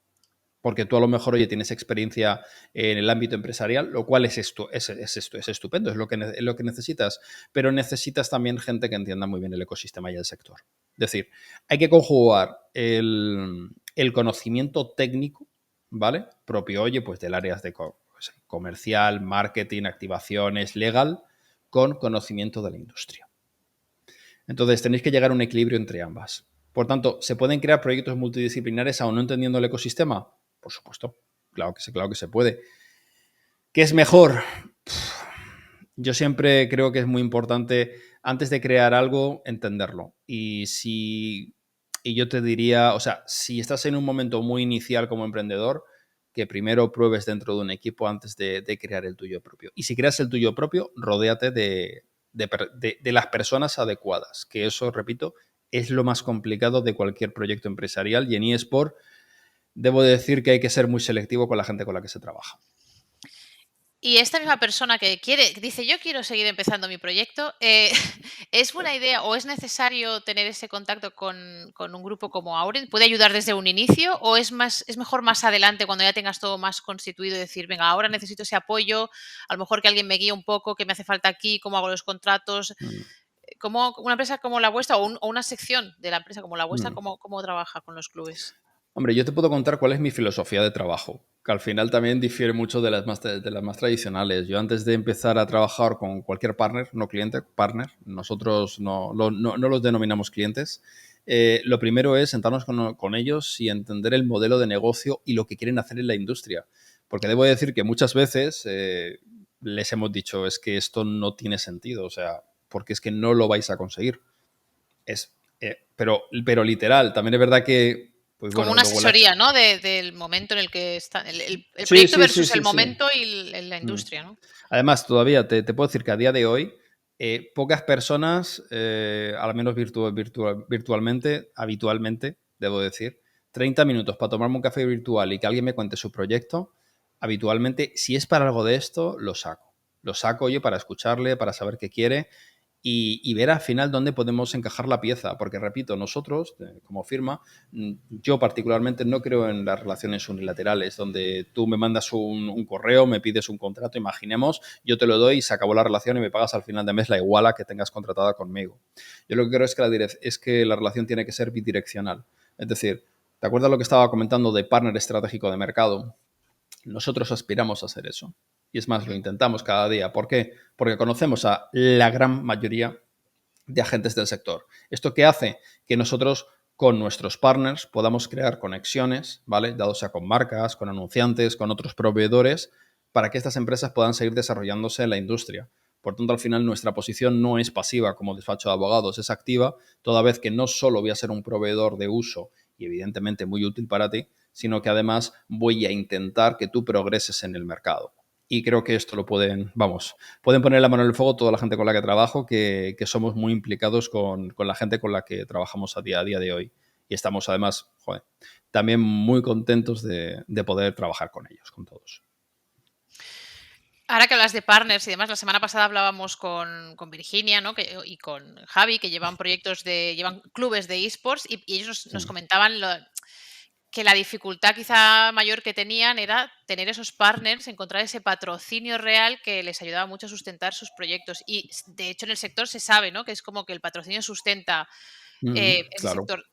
Porque tú a lo mejor, oye, tienes experiencia en el ámbito empresarial, lo cual es estupendo, es lo que necesitas, pero necesitas también gente que entienda muy bien el ecosistema y el sector. Es decir, hay que conjugar el conocimiento técnico, ¿vale? Propio, oye, pues del área de pues, comercial, marketing, activaciones, legal, con conocimiento de la industria. Entonces, tenéis que llegar a un equilibrio entre ambas. Por tanto, ¿se pueden crear proyectos multidisciplinares aún no entendiendo el ecosistema? Por supuesto, claro que se puede. ¿Qué es mejor? Yo siempre creo que es muy importante, antes de crear algo, entenderlo. Y yo te diría, o sea, si estás en un momento muy inicial como emprendedor, que primero pruebes dentro de un equipo antes de crear el tuyo propio. Y si creas el tuyo propio, rodéate de las personas adecuadas, que eso, repito, es lo más complicado de cualquier proyecto empresarial. Y en eSport debo decir que hay que ser muy selectivo con la gente con la que se trabaja. Y esta misma persona que dice, yo quiero seguir empezando mi proyecto, ¿es buena idea o es necesario tener ese contacto con un grupo como Auren? ¿Puede ayudar desde un inicio o es mejor más adelante cuando ya tengas todo más constituido y decir, venga, ahora necesito ese apoyo, a lo mejor que alguien me guíe un poco, qué me hace falta aquí, cómo hago los contratos? Mm, ¿Cómo una empresa como la vuestra o una sección de la empresa como la vuestra, mm. cómo trabaja con los clubes? Hombre, yo te puedo contar cuál es mi filosofía de trabajo, que al final también difiere mucho de las más tradicionales. Yo antes de empezar a trabajar con cualquier partner, no cliente, partner, nosotros no los denominamos clientes, lo primero es sentarnos con ellos y entender el modelo de negocio y lo que quieren hacer en la industria. Porque debo decir que muchas veces les hemos dicho, es que esto no tiene sentido, o sea, porque es que no lo vais a conseguir. Pero literal, también es verdad que, pues Como bueno, una luego asesoría, ¿no? Del momento en el que está, el Sí, proyecto sí, sí, versus el sí, sí. momento y la Mm. industria, ¿no? Además, todavía te puedo decir que a día de hoy, pocas personas, al menos virtualmente, habitualmente, debo decir, 30 minutos para tomarme un café virtual y que alguien me cuente su proyecto, habitualmente, si es para algo de esto, lo saco. Lo saco yo para escucharle, para saber qué quiere y ver al final dónde podemos encajar la pieza. Porque, repito, nosotros, como firma, yo particularmente no creo en las relaciones unilaterales, donde tú me mandas un correo, me pides un contrato, imaginemos, yo te lo doy y se acabó la relación y me pagas al final de mes la iguala que tengas contratada conmigo. Yo lo que creo es que la relación tiene que ser bidireccional. Es decir, ¿te acuerdas lo que estaba comentando de partner estratégico de mercado? Nosotros aspiramos a hacer eso. Y es más, lo intentamos cada día. ¿Por qué? Porque conocemos a la gran mayoría de agentes del sector. ¿Esto qué hace? Que nosotros con nuestros partners podamos crear conexiones, ¿vale? Dado sea con marcas, con anunciantes, con otros proveedores, para que estas empresas puedan seguir desarrollándose en la industria. Por tanto, al final nuestra posición no es pasiva como despacho de abogados, es activa, toda vez que no solo voy a ser un proveedor de uso y evidentemente muy útil para ti, sino que además voy a intentar que tú progreses en el mercado. Y creo que esto lo pueden poner la mano en el fuego toda la gente con la que trabajo, que somos muy implicados con la gente con la que trabajamos a día de hoy. Y estamos además, joder, también muy contentos de poder trabajar con ellos, con todos. Ahora que hablas de partners y demás, la semana pasada hablábamos con Virginia, ¿no? Y con Javi, que llevan llevan clubes de esports y ellos Sí. nos comentaban que la dificultad quizá mayor que tenían era tener esos partners, encontrar ese patrocinio real que les ayudaba mucho a sustentar sus proyectos. Y de hecho en el sector se sabe, ¿no? Que es como que el patrocinio sustenta ese Claro. sector.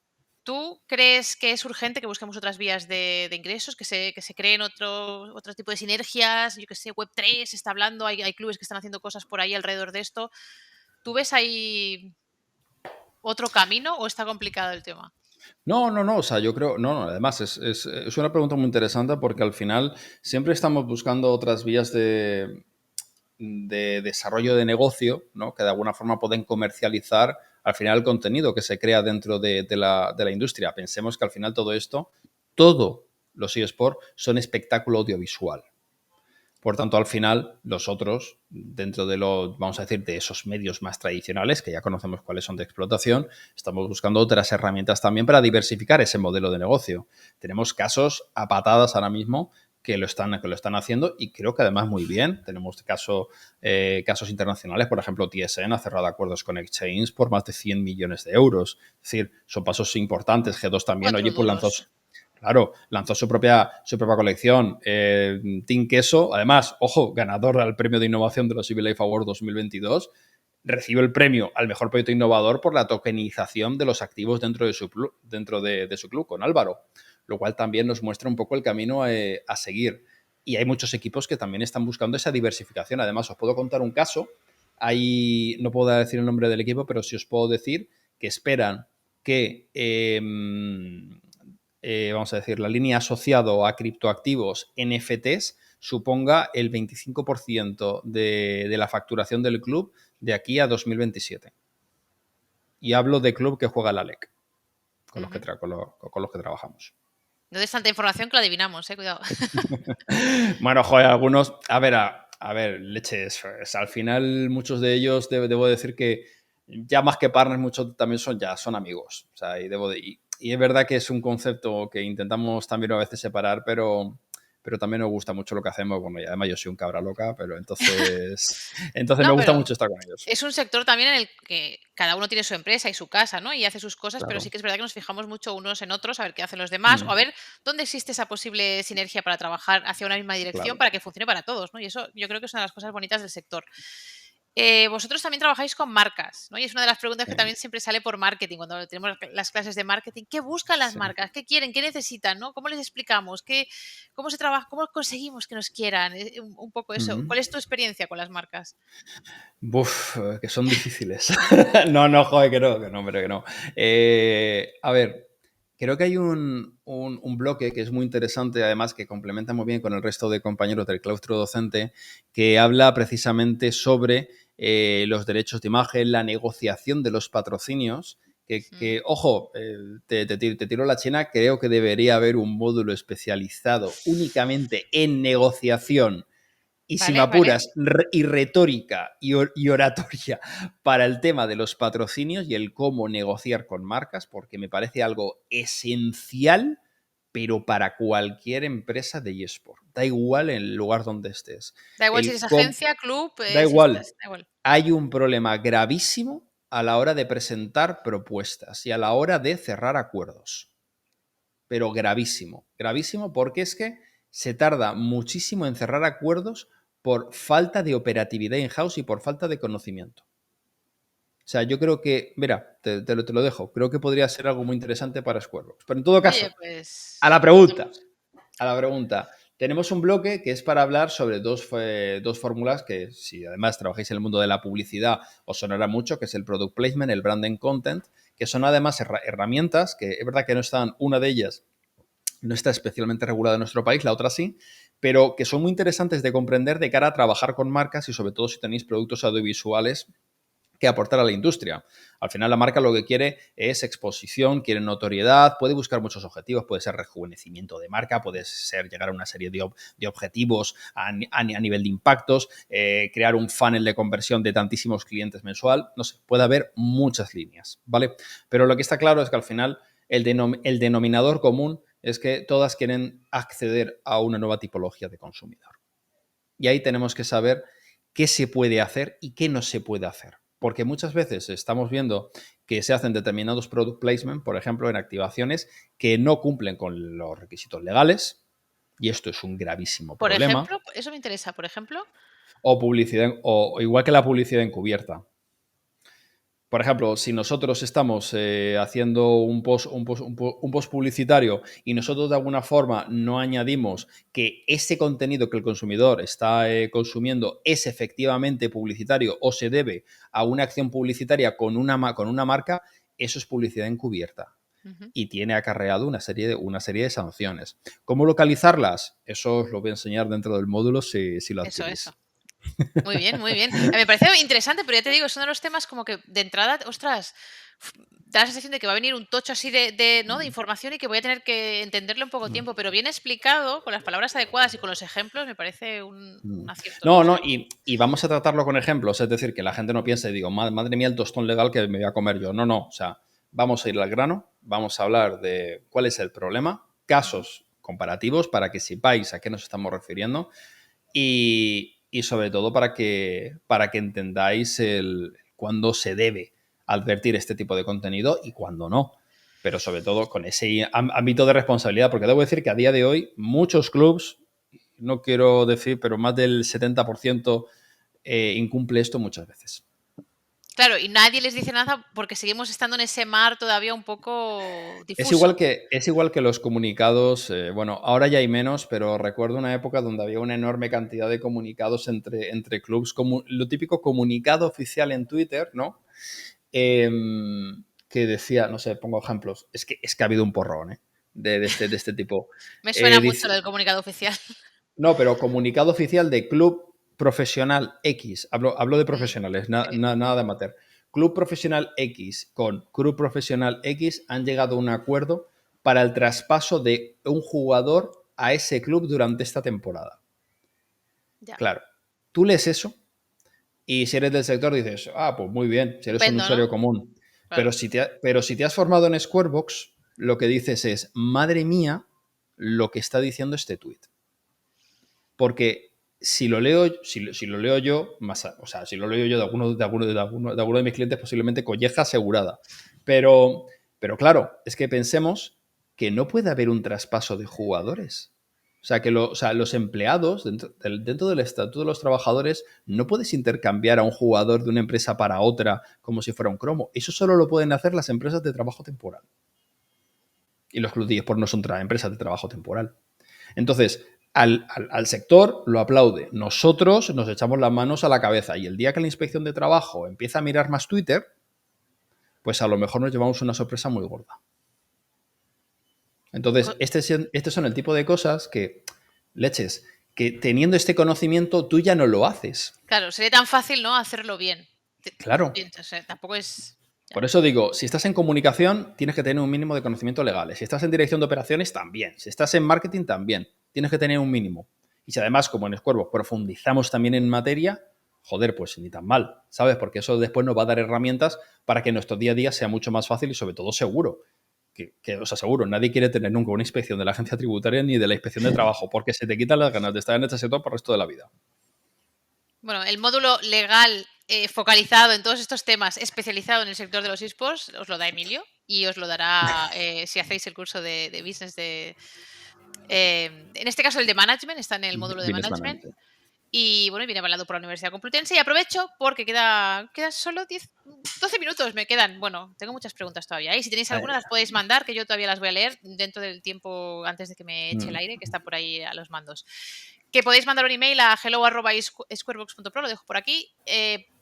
¿tú crees que es urgente que busquemos otras vías de ingresos, que se creen otro tipo de sinergias? Yo que sé, Web3 se está hablando, hay clubes que están haciendo cosas por ahí alrededor de esto. ¿Tú ves ahí otro camino o está complicado el tema? No, no, no, o sea, yo creo, no, no, además es una pregunta muy interesante porque al final siempre estamos buscando otras vías de desarrollo de negocio, ¿no? Que de alguna forma pueden comercializar al final el contenido que se crea dentro de la industria. Pensemos que al final todo los eSports son espectáculo audiovisual. Por tanto, al final, nosotros, dentro de vamos a decir, de esos medios más tradicionales, que ya conocemos cuáles son de explotación, estamos buscando otras herramientas también para diversificar ese modelo de negocio. Tenemos casos a patadas ahora mismo que lo están haciendo y creo que además muy bien. Tenemos casos internacionales, por ejemplo, TSN ha cerrado acuerdos con Exchange por más de 100 millones de euros. Es decir, son pasos importantes. G2 también, Cuatro oye, pues lanzó, duros. claro, lanzó su propia colección. Team Queso, además, ojo, ganador al premio de innovación de los Civil Life Awards 2022, recibe el premio al mejor proyecto innovador por la tokenización de los activos dentro de su club con Álvaro, lo cual también nos muestra un poco el camino a seguir. Y hay muchos equipos que también están buscando esa diversificación. Además, os puedo contar un caso. No puedo decir el nombre del equipo, pero sí os puedo decir que esperan que vamos a decir, la línea asociado a criptoactivos NFTs suponga el 25% de la facturación del club de aquí a 2027. Y hablo de club que juega la LEC, con los que, Ujú. con los que trabajamos. No des tanta información que la adivinamos, cuidado. Bueno, joder, algunos, a ver, leches, al final muchos de ellos debo decir que ya más que partners, muchos también son amigos. O sea, y es verdad que es un concepto que intentamos también a veces separar, pero también nos gusta mucho lo que hacemos. Bueno, y además yo soy un cabra loca, pero entonces me No, gusta pero mucho estar con ellos. es un sector también en el que cada uno tiene su empresa y su casa, ¿no? Y hace sus cosas, pero sí Claro. que es verdad que nos fijamos mucho unos en otros, a ver qué hacen los demás, o Mm, a ver dónde existe esa posible sinergia para trabajar hacia una misma dirección claro. para que funcione para todos, ¿no? Y eso yo creo que es una de las cosas bonitas del sector. Vosotros también trabajáis con marcas, ¿no? Y es una de las preguntas que Sí, también siempre sale por marketing, cuando tenemos las clases de marketing. ¿Qué buscan las sí. marcas? ¿Qué quieren? ¿Qué necesitan? ¿No? ¿Cómo les explicamos? ¿Cómo se trabaja? ¿Cómo conseguimos que nos quieran? Un poco eso. Mm. ¿Cuál es tu experiencia con las marcas? Buf, que son difíciles. No, no, joder, que no, pero que no. A ver, creo que hay un bloque que es muy interesante, además que complementa muy bien con el resto de compañeros del claustro docente, que habla precisamente sobre los derechos de imagen, la negociación de los patrocinios. Mm. Ojo, te tiro la china, creo que debería haber un módulo especializado únicamente en negociación y si me Vale, vale. apuras, y retórica y oratoria para el tema de los patrocinios y el cómo negociar con marcas, porque me parece algo esencial, pero para cualquier empresa de eSport. Da igual en el lugar donde estés. Da igual si El eres cómo, agencia, club, da si igual. estás, da igual. Hay un problema gravísimo a la hora de presentar propuestas y a la hora de cerrar acuerdos. Pero gravísimo. Gravísimo porque es que se tarda muchísimo en cerrar acuerdos por falta de operatividad in-house y por falta de conocimiento. O sea, yo creo que, mira, te lo dejo, creo que podría ser algo muy interesante para Squarebox. Pero en todo Oye, caso, a pues la lo pregunta, apuntamos. a la pregunta. Tenemos un bloque que es para hablar sobre dos fórmulas que, si además trabajáis en el mundo de la publicidad, os sonará mucho, que es el product placement, el branding content, que son además herramientas que es verdad que no están, una de ellas no está especialmente regulada en nuestro país, la otra sí, pero que son muy interesantes de comprender de cara a trabajar con marcas y sobre todo si tenéis productos audiovisuales que aportar a la industria. Al final la marca lo que quiere es exposición, quiere notoriedad, puede buscar muchos objetivos, puede ser rejuvenecimiento de marca, puede ser llegar a una serie de objetivos a nivel de impactos, crear un funnel de conversión de tantísimos clientes mensual, no sé, puede haber muchas líneas, ¿vale? Pero lo que está claro es que al final el denominador común es que todas quieren acceder a una nueva tipología de consumidor. Y ahí tenemos que saber qué se puede hacer y qué no se puede hacer. Porque muchas veces estamos viendo que se hacen determinados product placement, por ejemplo, en activaciones que no cumplen con los requisitos legales, y esto es un gravísimo Por problema, ejemplo, eso me interesa, por ejemplo. o publicidad, o igual que la publicidad encubierta. por ejemplo, si nosotros estamos haciendo un post publicitario y nosotros de alguna forma no añadimos que ese contenido que el consumidor está consumiendo es efectivamente publicitario o se debe a una acción publicitaria con una marca, eso es publicidad encubierta Ujú. y tiene acarreado una serie de sanciones. ¿Cómo localizarlas? Eso os lo voy a enseñar dentro del módulo si lo Eso. adquirís. Muy bien, muy bien. Me parece interesante, pero ya te digo, es uno de los temas como que de entrada, ostras, da la sensación de que va a venir un tocho así ¿no? de información y que voy a tener que entenderlo en poco tiempo, pero bien explicado, con las palabras adecuadas y con los ejemplos, me parece un acierto. No, O sea, no, y vamos a tratarlo con ejemplos, es decir, que la gente no piense, digo, madre mía, el tostón legal que me voy a comer yo. No, no, o sea, vamos a ir al grano, vamos a hablar de cuál es el problema, ujú. casos comparativos para que sepáis a qué nos estamos refiriendo y sobre todo para que entendáis cuándo se debe advertir este tipo de contenido y cuándo no. Pero sobre todo con ese ámbito de responsabilidad, porque debo decir que a día de hoy muchos clubs, no quiero decir, pero más del 70% incumple esto muchas veces. Claro, y nadie les dice nada porque seguimos estando en ese mar todavía un poco Es difuso. igual que los comunicados, bueno, ahora ya hay menos, pero recuerdo una época donde había una enorme cantidad de comunicados entre clubs, como lo típico comunicado oficial en Twitter, ¿no? Que decía, no sé, pongo ejemplos, es que ha habido un porrón, ¿eh? De este tipo. Me suena mucho lo Dice, del comunicado oficial. no, pero comunicado oficial de Club Profesional X. Hablo de Mm, profesionales, sí. nada de amateur. Club Profesional X con Club Profesional X han llegado a un acuerdo para el traspaso de un jugador a ese club durante esta temporada. Ya. Claro, tú lees eso y si eres del sector dices, pues muy bien, si eres un Estupendo, ¿no? usuario común. Pero Claro. si te has formado en Squarebox, lo que dices es, madre mía, lo que está diciendo este tweet. Porque si lo leo yo, o sea, si lo leo yo de alguno de mis clientes, posiblemente colleja asegurada. Pero claro, es que pensemos que no puede haber un traspaso de jugadores. O sea, los empleados, dentro del estatuto de los trabajadores, no puedes intercambiar a un jugador de una empresa para otra como si fuera un cromo. Eso solo lo pueden hacer las empresas de trabajo temporal. Y los clubes de eSport no son empresas de trabajo temporal. Entonces, al sector lo aplaude. Nosotros nos echamos las manos a la cabeza y el día que la inspección de trabajo empieza a mirar más Twitter, pues a lo mejor nos llevamos una sorpresa muy gorda. Entonces, estos son el tipo de cosas que, leches, que teniendo este conocimiento tú ya no lo haces. Claro, sería tan fácil, ¿no? Hacerlo bien. Claro. Piensas, tampoco es. Ya. Por eso digo, si estás en comunicación, tienes que tener un mínimo de conocimiento legales. Si estás en dirección de operaciones, también. Si estás en marketing, también. Tienes que tener un mínimo. Y si además, como en Squarebot, profundizamos también en materia, joder, pues ni tan mal, ¿sabes? Porque eso después nos va a dar herramientas para que nuestro día a día sea mucho más fácil y sobre todo seguro. Que os aseguro, nadie quiere tener nunca una inspección de la agencia tributaria ni de la inspección de trabajo, porque se te quitan las ganas de estar en este sector por el resto de la vida. Bueno, el módulo legal focalizado en todos estos temas, especializado en el sector de los esports, os lo da Emilio y os lo dará si hacéis el curso de business en este caso el de management, está en el módulo de Business management. Management. Y bueno, viene avalado por la Universidad Complutense y aprovecho porque quedan solo 12 minutos, me quedan. Bueno, tengo muchas preguntas todavía. Y si tenéis alguna, las podéis mandar, que yo todavía las voy a leer dentro del tiempo antes de que me eche el aire, que está por ahí a los mandos. Que podéis mandar un email a hello@squarebox.pro, lo dejo por aquí,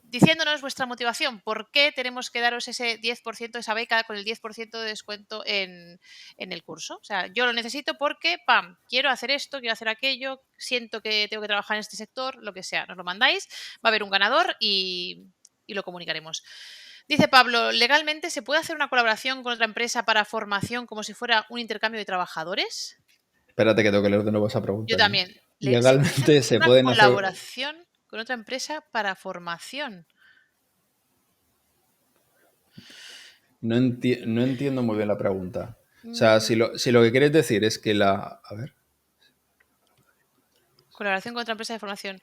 diciéndonos vuestra motivación. ¿Por qué tenemos que daros ese 10%, esa beca con el 10% de descuento en el curso? O sea, yo lo necesito porque, pam, quiero hacer esto, quiero hacer aquello, siento que tengo que trabajar en este sector, lo que sea. Nos lo mandáis, va a haber un ganador y lo comunicaremos. Dice Pablo, ¿legalmente se puede hacer una colaboración con otra empresa para formación como si fuera un intercambio de trabajadores? Espérate que tengo que leer de nuevo esa Yo pregunta, ¿eh? también. ¿Se puede hacer Legalmente se una pueden hacer. colaboración con otra empresa para formación? No entiendo muy bien la pregunta. O sea, Mm, si lo que quieres decir es que la. A ver. colaboración con otra empresa de formación.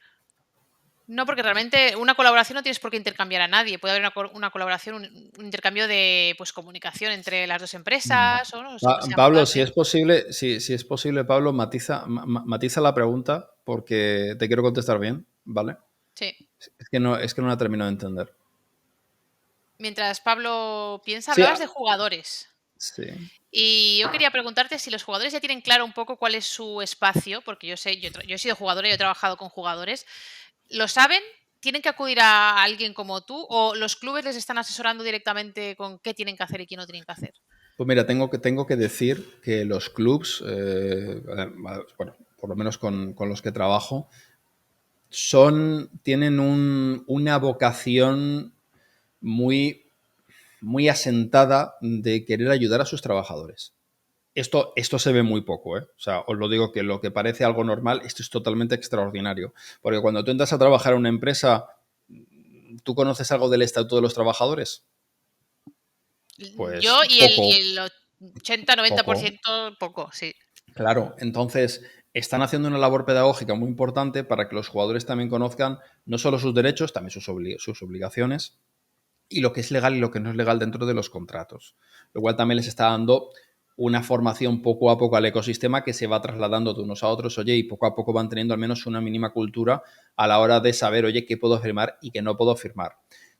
No, porque realmente una colaboración no tienes por qué intercambiar a nadie. Puede haber una colaboración, un intercambio de pues, comunicación entre las dos empresas o no, siempre se llama Pablo, igual, si es posible, si es posible, Pablo, matiza la pregunta porque te quiero contestar bien, ¿vale? Sí. Es que no la termino de entender. Mientras Pablo piensa, Sí, hablabas de jugadores. sí. Y yo quería preguntarte si los jugadores ya tienen claro un poco cuál es su espacio, porque yo sé, yo he sido jugadora y he trabajado con jugadores. ¿Lo saben? ¿Tienen que acudir a alguien como tú? ¿O los clubes les están asesorando directamente con qué tienen que hacer y qué no tienen que hacer? Pues mira, tengo que decir que los clubs, bueno, por lo menos con los que trabajo, tienen una vocación muy, muy asentada de querer ayudar a sus trabajadores. Esto se ve muy poco, ¿eh? O sea, os lo digo que lo que parece algo normal, esto es totalmente extraordinario. Porque cuando tú entras a trabajar en una empresa, ¿tú conoces algo del Estatuto de los Trabajadores? Pues Yo y el, y poco, el 80-90% poco. poco, sí. Claro, entonces están haciendo una labor pedagógica muy importante para que los jugadores también conozcan no solo sus derechos, también sus obligaciones y lo que es legal y lo que no es legal dentro de los contratos. Lo cual también les está dando una formación poco a poco al ecosistema que se va trasladando de unos a otros, oye, y poco a poco van teniendo al menos una mínima cultura a la hora de saber, oye, qué puedo firmar y qué no puedo firmar.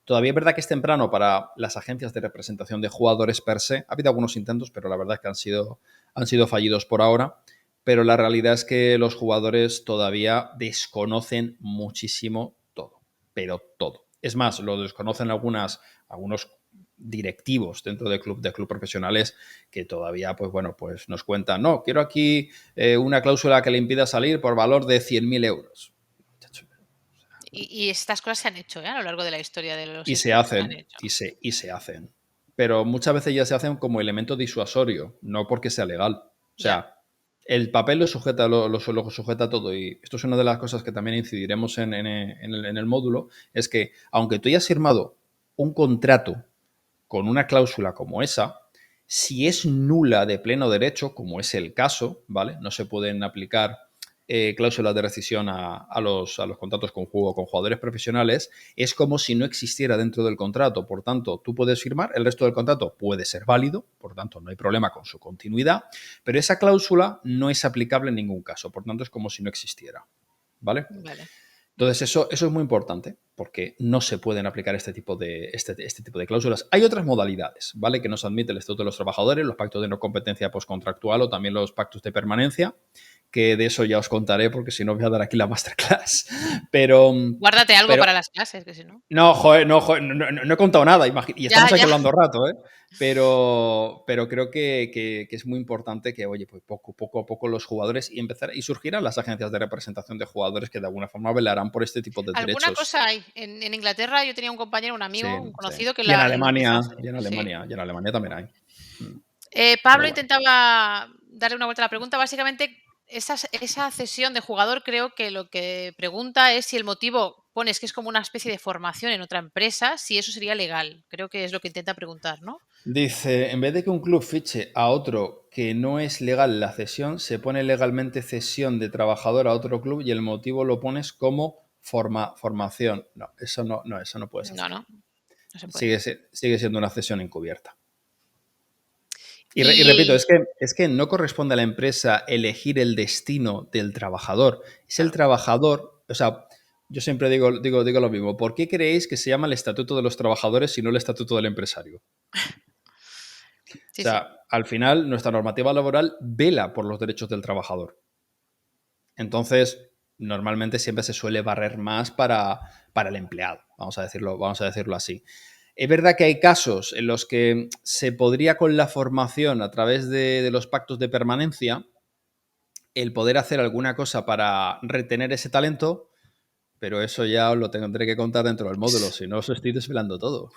Todavía es verdad que es temprano para las agencias de representación de jugadores per se. Ha habido algunos intentos, pero la verdad es que han sido fallidos por ahora. Pero la realidad es que los jugadores todavía desconocen muchísimo todo, pero todo. Es más, lo desconocen algunos directivos dentro de club profesionales que todavía, pues bueno, pues nos cuentan, no, quiero aquí una cláusula que le impida salir por valor de 100.000 euros. Y estas cosas se han hecho, ¿eh? A lo largo de la historia de los Y se equipos se han hacen, hecho. y se hacen. Pero muchas veces ya se hacen como elemento disuasorio, no porque sea legal. O Ya. sea, el papel lo sujeta todo. Y esto es una de las cosas que también incidiremos en el módulo, es que aunque tú hayas firmado un contrato con una cláusula como esa, si es nula de pleno derecho, como es el caso, ¿vale? No se pueden aplicar cláusulas de rescisión a los contratos con jugadores profesionales, es como si no existiera dentro del contrato. Por tanto, tú puedes firmar, el resto del contrato puede ser válido, por tanto, no hay problema con su continuidad, pero esa cláusula no es aplicable en ningún caso, por tanto, es como si no existiera, ¿vale? Vale. Entonces, eso es muy importante porque no se pueden aplicar este tipo de cláusulas. Hay otras modalidades, ¿vale? Que nos admite el Estatuto de los Trabajadores, los pactos de no competencia postcontractual o también los pactos de permanencia, que de eso ya os contaré porque si no voy a dar aquí la masterclass. Pero, Guárdate algo pero para las clases, que si no. no, joder, no he contado nada, y Ya, estamos aquí ya. hablando rato, ¿eh? Pero creo que es muy importante que, oye, pues poco a poco los jugadores y surgirán las agencias de representación de jugadores que de alguna forma velarán por este tipo de Alguna derechos. cosa hay. En Inglaterra yo tenía un compañero, un Sí, amigo, un sí. conocido que Y en lo empezó a Alemania, hacer. y en Sí. Alemania, y en Alemania también hay. Mm. Pablo Pero bueno. intentaba darle una vuelta a la pregunta. Básicamente, esa cesión de jugador creo que lo que pregunta es si el motivo pones que es como una especie de formación en otra empresa, si eso sería legal. Creo que es lo que intenta preguntar, ¿no? Dice, en vez de que un club fiche a otro que no es legal la cesión, se pone legalmente cesión de trabajador a otro club y el motivo lo pones como formación. No, eso no puedes No, hacer. no, no se puede. Sigue siendo una cesión encubierta. Y repito, Y es que no corresponde a la empresa elegir el destino del trabajador. Es el claro, trabajador, o sea, yo siempre digo lo mismo. ¿Por qué creéis que se llama el Estatuto de los Trabajadores y no el Estatuto del Empresario? O sí, sí. sea, al final nuestra normativa laboral vela por los derechos del trabajador. Entonces, normalmente siempre se suele barrer más para el empleado, vamos a decirlo así. Es verdad que hay casos en los que se podría con la formación a través de los pactos de permanencia el poder hacer alguna cosa para retener ese talento, pero eso ya os lo tendré que contar dentro del módulo, si no os estoy desvelando todo.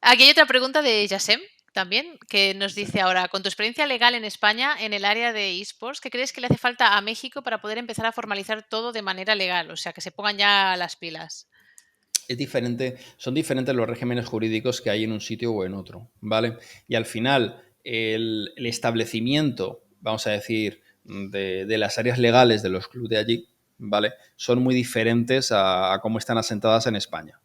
Aquí hay otra pregunta de Yasem también, que nos Sí. dice ahora, con tu experiencia legal en España en el área de esports, ¿qué crees que le hace falta a México para poder empezar a formalizar todo de manera legal? O sea, que se pongan ya las pilas. Son diferentes los regímenes jurídicos que hay en un sitio o en otro, ¿vale? Y al final, el establecimiento, vamos a decir, de las áreas legales de los clubes de allí, ¿vale? Son muy diferentes a cómo están asentadas en España.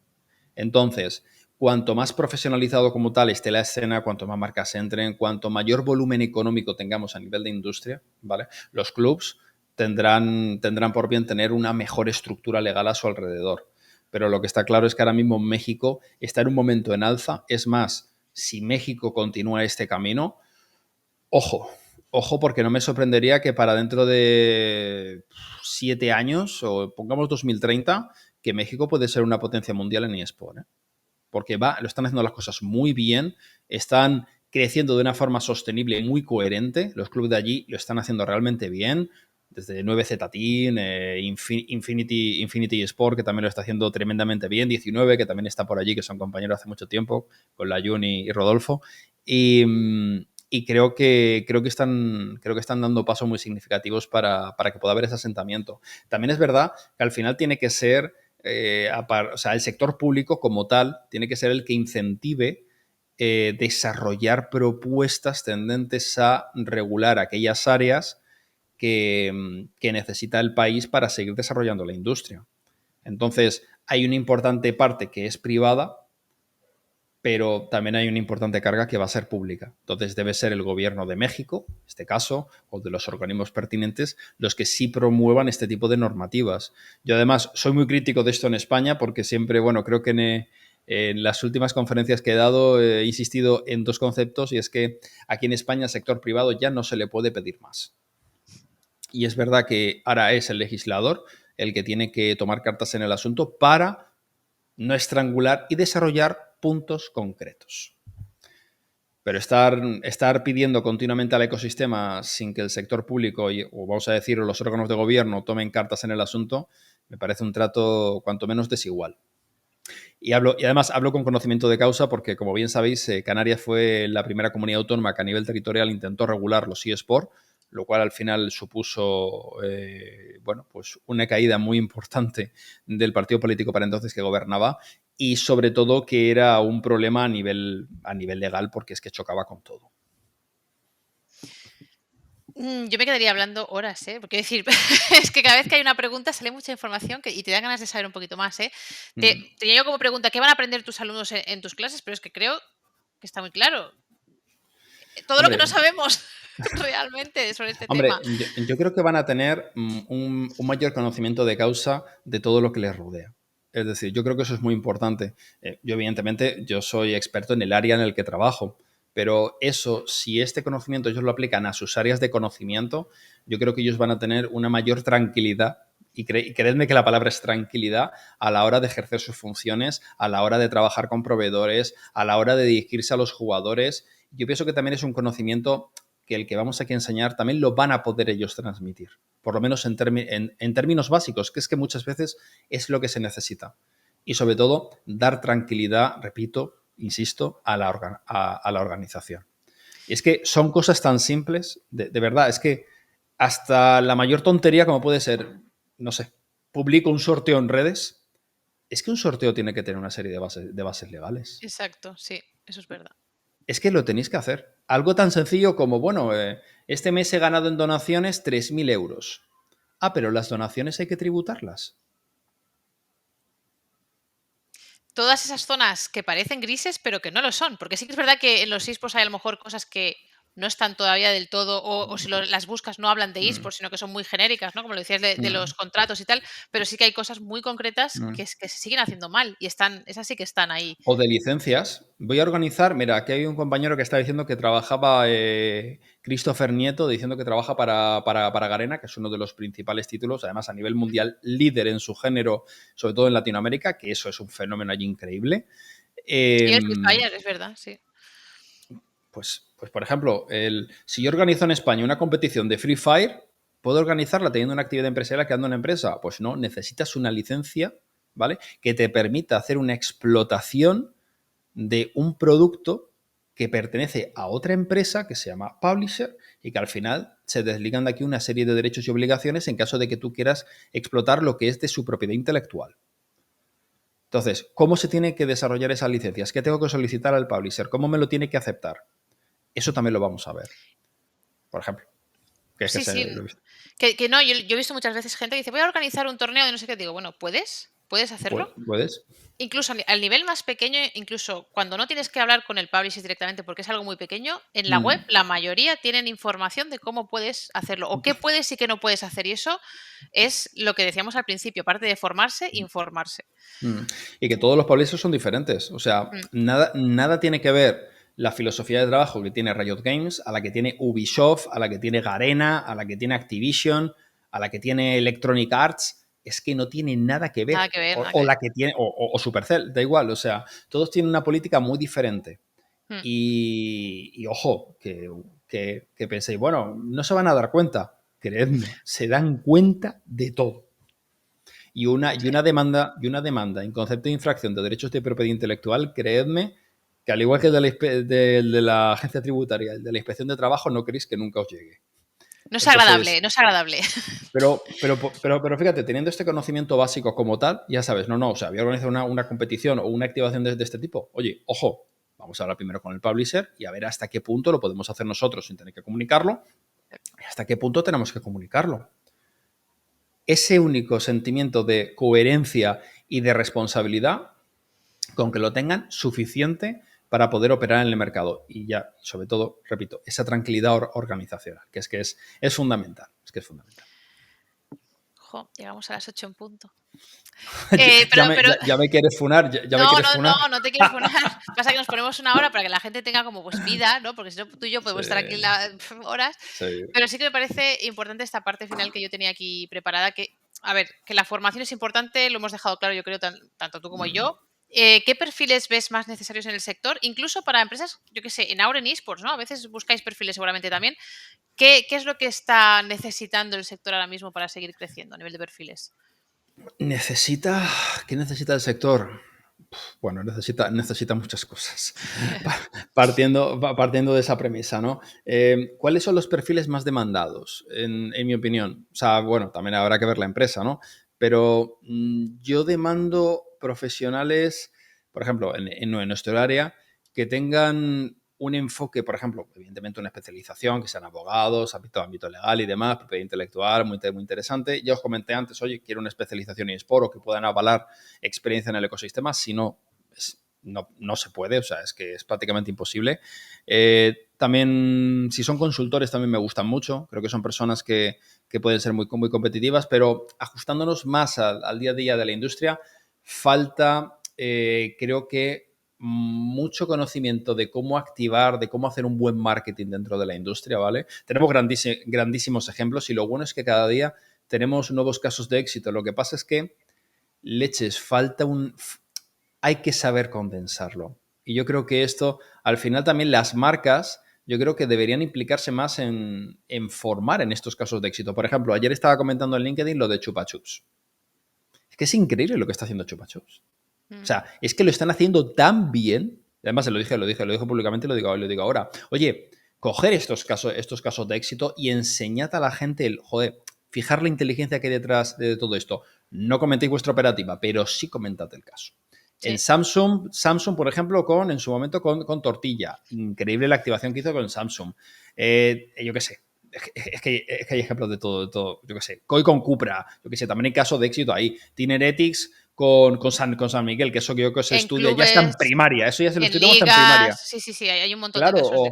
Entonces, cuanto más profesionalizado como tal esté la escena, cuanto más marcas entren, cuanto mayor volumen económico tengamos a nivel de industria, ¿vale? Los clubs tendrán por bien tener una mejor estructura legal a su alrededor. pero lo que está claro es que ahora mismo México está en un momento en alza. Es más, si México continúa este camino, ojo, ojo, porque no me sorprendería que para dentro de 7 años, o pongamos 2030, que México puede ser una potencia mundial en eSport, ¿eh? Porque lo están haciendo las cosas muy bien, están creciendo de una forma sostenible y muy coherente. Los clubes de allí lo están haciendo realmente bien, desde 9Z Team, Infinity Sport, que también lo está haciendo tremendamente bien, 19, que también está por allí, que son compañeros hace mucho tiempo, con la Juni y Rodolfo. Y creo que están dando pasos muy significativos para que pueda haber ese asentamiento. También es verdad que al final tiene que ser, o sea, el sector público como tal tiene que ser el que incentive desarrollar propuestas tendentes a regular aquellas áreas que necesita el país para seguir desarrollando la industria. Entonces, hay una importante parte que es privada, pero también hay una importante carga que va a ser pública. Entonces debe ser el gobierno de México, en este caso, o de los organismos pertinentes, los que sí promuevan este tipo de normativas. Yo además soy muy crítico de esto en España porque siempre, bueno, creo que en las últimas conferencias que he dado he insistido en dos conceptos y es que aquí en España el sector privado ya no se le puede pedir más. Y es verdad que ahora es el legislador el que tiene que tomar cartas en el asunto para no estrangular y desarrollar puntos concretos. Pero estar pidiendo continuamente al ecosistema sin que el sector público, o vamos a decir, los órganos de gobierno tomen cartas en el asunto, me parece un trato cuanto menos desigual. Y además hablo con conocimiento de causa porque, como bien sabéis, Canarias fue la primera comunidad autónoma que a nivel territorial intentó regular los eSports, lo cual al final supuso bueno, pues una caída muy importante del partido político para entonces que gobernaba y sobre todo que era un problema a nivel legal porque es que chocaba con todo. Yo me quedaría hablando horas, ¿eh? Porque decir, es que cada vez que hay una pregunta sale mucha información y te da ganas de saber un poquito más, ¿eh? Tenía yo como pregunta, ¿qué van a aprender tus alumnos en tus clases? Pero es que creo que está muy claro. Todo lo que no Hombre, sabemos realmente sobre este Hombre, tema. yo creo que van a tener un mayor conocimiento de causa de todo lo que les rodea. Es decir, yo creo que eso es muy importante. Yo, evidentemente, yo soy experto en el área en el que trabajo, pero eso, si este conocimiento ellos lo aplican a sus áreas de conocimiento, yo creo que ellos van a tener una mayor tranquilidad y creedme que la palabra es tranquilidad a la hora de ejercer sus funciones, a la hora de trabajar con proveedores, a la hora de dirigirse a los jugadores. Yo pienso que también es un conocimiento que el que vamos aquí a enseñar también lo van a poder ellos transmitir, por lo menos en términos básicos, que es que muchas veces es lo que se necesita. Y sobre todo, dar tranquilidad, repito, insisto, a la organización. Y es que son cosas tan simples, de verdad, es que hasta la mayor tontería como puede ser, no sé, publico un sorteo en redes, es que un sorteo tiene que tener una serie de bases legales. Exacto, sí, eso es verdad. Es que lo tenéis que hacer. Algo tan sencillo como, bueno, este mes he ganado en donaciones 3.000 euros. Ah, pero las donaciones hay que tributarlas. Todas esas zonas que parecen grises, pero que no lo son, porque sí que es verdad que en los esports hay a lo mejor cosas que no están todavía del todo, o si las buscas no hablan de Mm, esports, sino que son muy genéricas, ¿no? Como lo decías de mm, los contratos y tal, pero sí que hay cosas muy concretas mm. que se siguen haciendo mal y esas sí que están ahí. O de licencias. Voy a organizar, mira, aquí hay un compañero que está diciendo que trabajaba, Christopher Nieto, diciendo que trabaja para Garena, que es uno de los principales títulos, además a nivel mundial, líder en su género, sobre todo en Latinoamérica, que eso es un fenómeno allí increíble. Sí, el Free Em, Fire, es verdad, sí. pues por ejemplo, si yo organizo en España una competición de Free Fire, ¿puedo organizarla teniendo una actividad empresarial creando una empresa? Pues no, necesitas una licencia, ¿vale? Que te permita hacer una explotación de un producto que pertenece a otra empresa que se llama Publisher y que al final se desligan de aquí una serie de derechos y obligaciones en caso de que tú quieras explotar lo que es de su propiedad intelectual. Entonces, ¿cómo se tiene que desarrollar esas licencias? ¿Qué tengo que solicitar al Publisher? ¿Cómo me lo tiene que aceptar? Eso también lo vamos a ver, por ejemplo. Que es que Sí, sí. lo he visto. Que no, yo he visto muchas veces gente que dice, voy a organizar un torneo de no sé qué. Digo, bueno, ¿puedes? ¿Puedes hacerlo? ¿Puedes? Incluso al nivel más pequeño, incluso cuando no tienes que hablar con el publisher directamente porque es algo muy pequeño, en la web Mm. la mayoría tienen información de cómo puedes hacerlo o qué puedes y qué no puedes hacer. Y eso es lo que decíamos al principio, aparte de formarse, informarse. Mm. Y que todos los publishers son diferentes. O sea, Mm, nada tiene que ver la filosofía de trabajo que tiene Riot Games a la que tiene Ubisoft, a la que tiene Garena, a la que tiene Activision, a la que tiene Electronic Arts. Es que no tiene nada que nada ver. que ver, nada que O ver. la que tiene, o Supercell, da igual. O sea, todos tienen una política muy diferente. Mm. Y ojo, que penséis, bueno, no se van a dar cuenta. Creedme, se dan cuenta de todo. Y una demanda en concepto de infracción de derechos de propiedad intelectual, creedme que al igual que el de la agencia tributaria, el de la inspección de trabajo, no queréis que nunca os llegue. No es agradable, Entonces, no es agradable. pero fíjate, teniendo este conocimiento básico como tal, ya sabes, no, o sea, voy a organizar una competición o una activación de este tipo. Oye, ojo, vamos a hablar primero con el publisher y a ver hasta qué punto lo podemos hacer nosotros sin tener que comunicarlo y hasta qué punto tenemos que comunicarlo. Ese único sentimiento de coherencia y de responsabilidad, con que lo tengan, suficiente para poder operar en el mercado. Y ya, sobre todo, repito, esa tranquilidad organizacional, que es fundamental. Es que es fundamental. Jo, llegamos a las 8 en punto. Ya, Pero, me, pero ya, ya me quieres funar, ya me no, quieres no, funar. no, no te quiero poner. Pasa que nos ponemos una hora para que la gente tenga como pues vida, ¿no? Porque si no, tú y yo Sí, podemos estar aquí horas. sí. Pero sí que me parece importante esta parte final que yo tenía aquí preparada, que, a ver, que la formación es importante, lo hemos dejado claro, yo creo, tanto tú como yo. ¿Qué perfiles ves más necesarios en el sector? Incluso para empresas, yo qué sé, en Auren Esports, ¿no? A veces buscáis perfiles seguramente también. ¿Qué es lo que está necesitando el sector ahora mismo para seguir creciendo a nivel de perfiles? Necesita. ¿Qué necesita el sector? Bueno, necesita muchas cosas. Partiendo de esa premisa, ¿no? ¿Cuáles son los perfiles más demandados, en mi opinión? O sea, bueno, también habrá que ver la empresa, ¿no? Pero yo demando profesionales, por ejemplo, en nuestro área, que tengan un enfoque, por ejemplo, evidentemente una especialización, que sean abogados, ámbito legal y demás, propiedad intelectual, muy interesante. Ya os comenté antes, oye, quiero una especialización en eSport o que puedan avalar experiencia en el ecosistema, si no, no se puede, o sea, es que es prácticamente imposible. También, si son consultores, también me gustan mucho, creo que son personas que pueden ser muy competitivas, pero ajustándonos más al día a día de la industria, falta, creo que mucho conocimiento de cómo activar, de cómo hacer un buen marketing dentro de la industria, ¿vale? Tenemos grandísimos ejemplos y lo bueno es que cada día tenemos nuevos casos de éxito. Lo que pasa es que leches, hay que saber condensarlo. Y yo creo que esto, al final también las marcas, yo creo que deberían implicarse más en formar en estos casos de éxito. Por ejemplo, ayer estaba comentando en LinkedIn lo de Chupa Chups. Es que es increíble lo que está haciendo Chupa Chups. O Mm. sea, es que lo están haciendo tan bien. Además, lo dije públicamente, lo digo ahora. Oye, coger estos casos de éxito y enseñad a la gente joder, fijar la inteligencia que hay detrás de todo esto. No comentéis vuestra operativa, pero sí comentad el caso. En Sí. Samsung, por ejemplo, en su momento con Tortilla. Increíble la activación que hizo con Samsung. Yo qué sé. Es que hay ejemplos de todo. Yo qué sé. Koi con Cupra. Yo qué sé. También hay casos de éxito ahí. Tineretics con San Miguel, que eso que yo que se En estudia ya está en clubes, primaria. Eso ya se lo en estudiamos hasta en primaria. ligas, sí, sí, sí, hay un montón de Claro, casos de o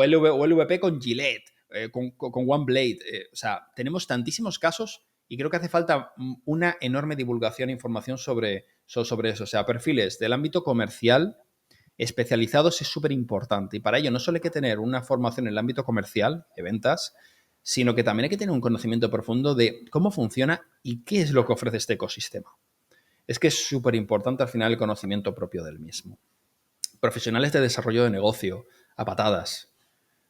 éxitos. LVP con Gillette, con OneBlade. O sea, tenemos tantísimos casos y creo que hace falta una enorme divulgación e información sobre eso. O sea, perfiles del ámbito comercial especializados es súper importante. Y para ello no solo hay que tener una formación en el ámbito comercial, de ventas, sino que también hay que tener un conocimiento profundo de cómo funciona y qué es lo que ofrece este ecosistema. Es que es súper importante al final el conocimiento propio del mismo. Profesionales de desarrollo de negocio, a patadas.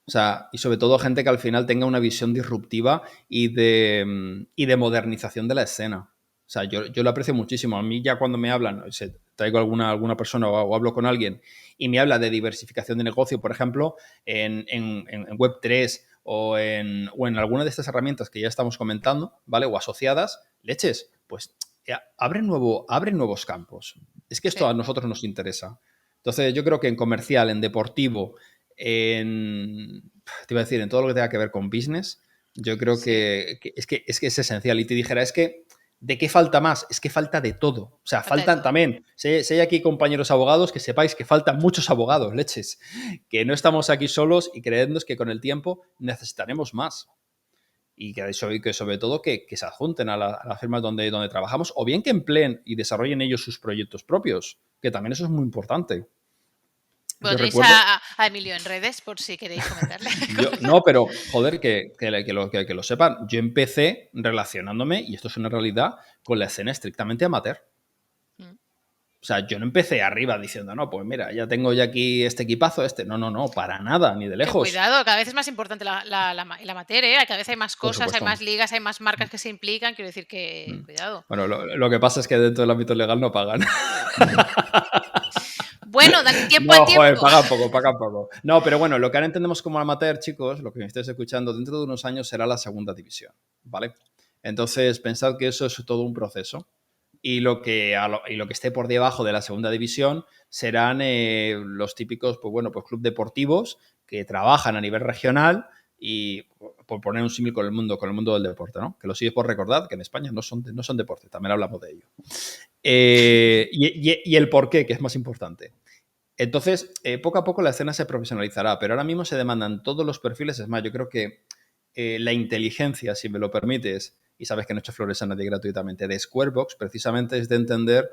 O sea, y sobre todo gente que al final tenga una visión disruptiva y de modernización de la escena. O sea, yo lo aprecio muchísimo. A mí ya cuando me hablan, traigo alguna persona o hablo con alguien y me habla de diversificación de negocio, por ejemplo, en Web3 o en alguna de estas herramientas que ya estamos comentando, ¿vale? O asociadas, leches, pues abren nuevos campos. Es que esto Sí. a nosotros nos interesa. Entonces, yo creo que en comercial, en deportivo, te iba a decir, en todo lo que tenga que ver con business, yo creo Sí. que es esencial. Y te dijera, es que ¿De qué falta más? Es que falta de todo. O sea, Falta de faltan todo. también. Si hay aquí compañeros abogados, que sepáis que faltan muchos abogados, leches. Que no estamos aquí solos y creednos que con el tiempo necesitaremos más. Y que sobre todo que se adjunten a las firmas donde trabajamos, o bien que empleen y desarrollen ellos sus proyectos propios, que también eso es muy importante. Bueno, Yo tenéis recuerdo, a Emilio en redes por si queréis comentarle. no, pero joder, que lo sepan, yo empecé relacionándome, y esto es una realidad, con la escena estrictamente amateur. Mm. O sea, yo no empecé arriba diciendo, no, pues mira, ya tengo ya aquí este equipazo, no, para nada, ni de Que lejos. cuidado, cada vez es más importante el amateur, ¿eh? Cada vez hay más Por cosas, hay supuesto. más ligas, hay más marcas que se implican. Quiero decir que, Mm. cuidado. Bueno, lo que pasa es que dentro del ámbito legal no pagan. Bueno, tiempo al No, joder, tiempo. pagan poco, pagan poco. No, pero bueno, lo que ahora entendemos como amateur, chicos, lo que me estáis escuchando, dentro de unos años será la segunda división, ¿vale? Entonces, pensad que eso es todo un proceso. Y lo que esté por debajo de la segunda división serán los típicos, pues bueno, pues club deportivos que trabajan a nivel regional y, por poner un símil con el mundo del deporte, ¿no? Que lo sigues por recordar, que en España no son deporte, también hablamos de ello. Y el por qué, que es más importante. Entonces, poco a poco la escena se profesionalizará, pero ahora mismo se demandan todos los perfiles. Es más, yo creo que la inteligencia, si me lo permites, y sabes que no he hecho flores a nadie gratuitamente, de Squarebox, precisamente es de entender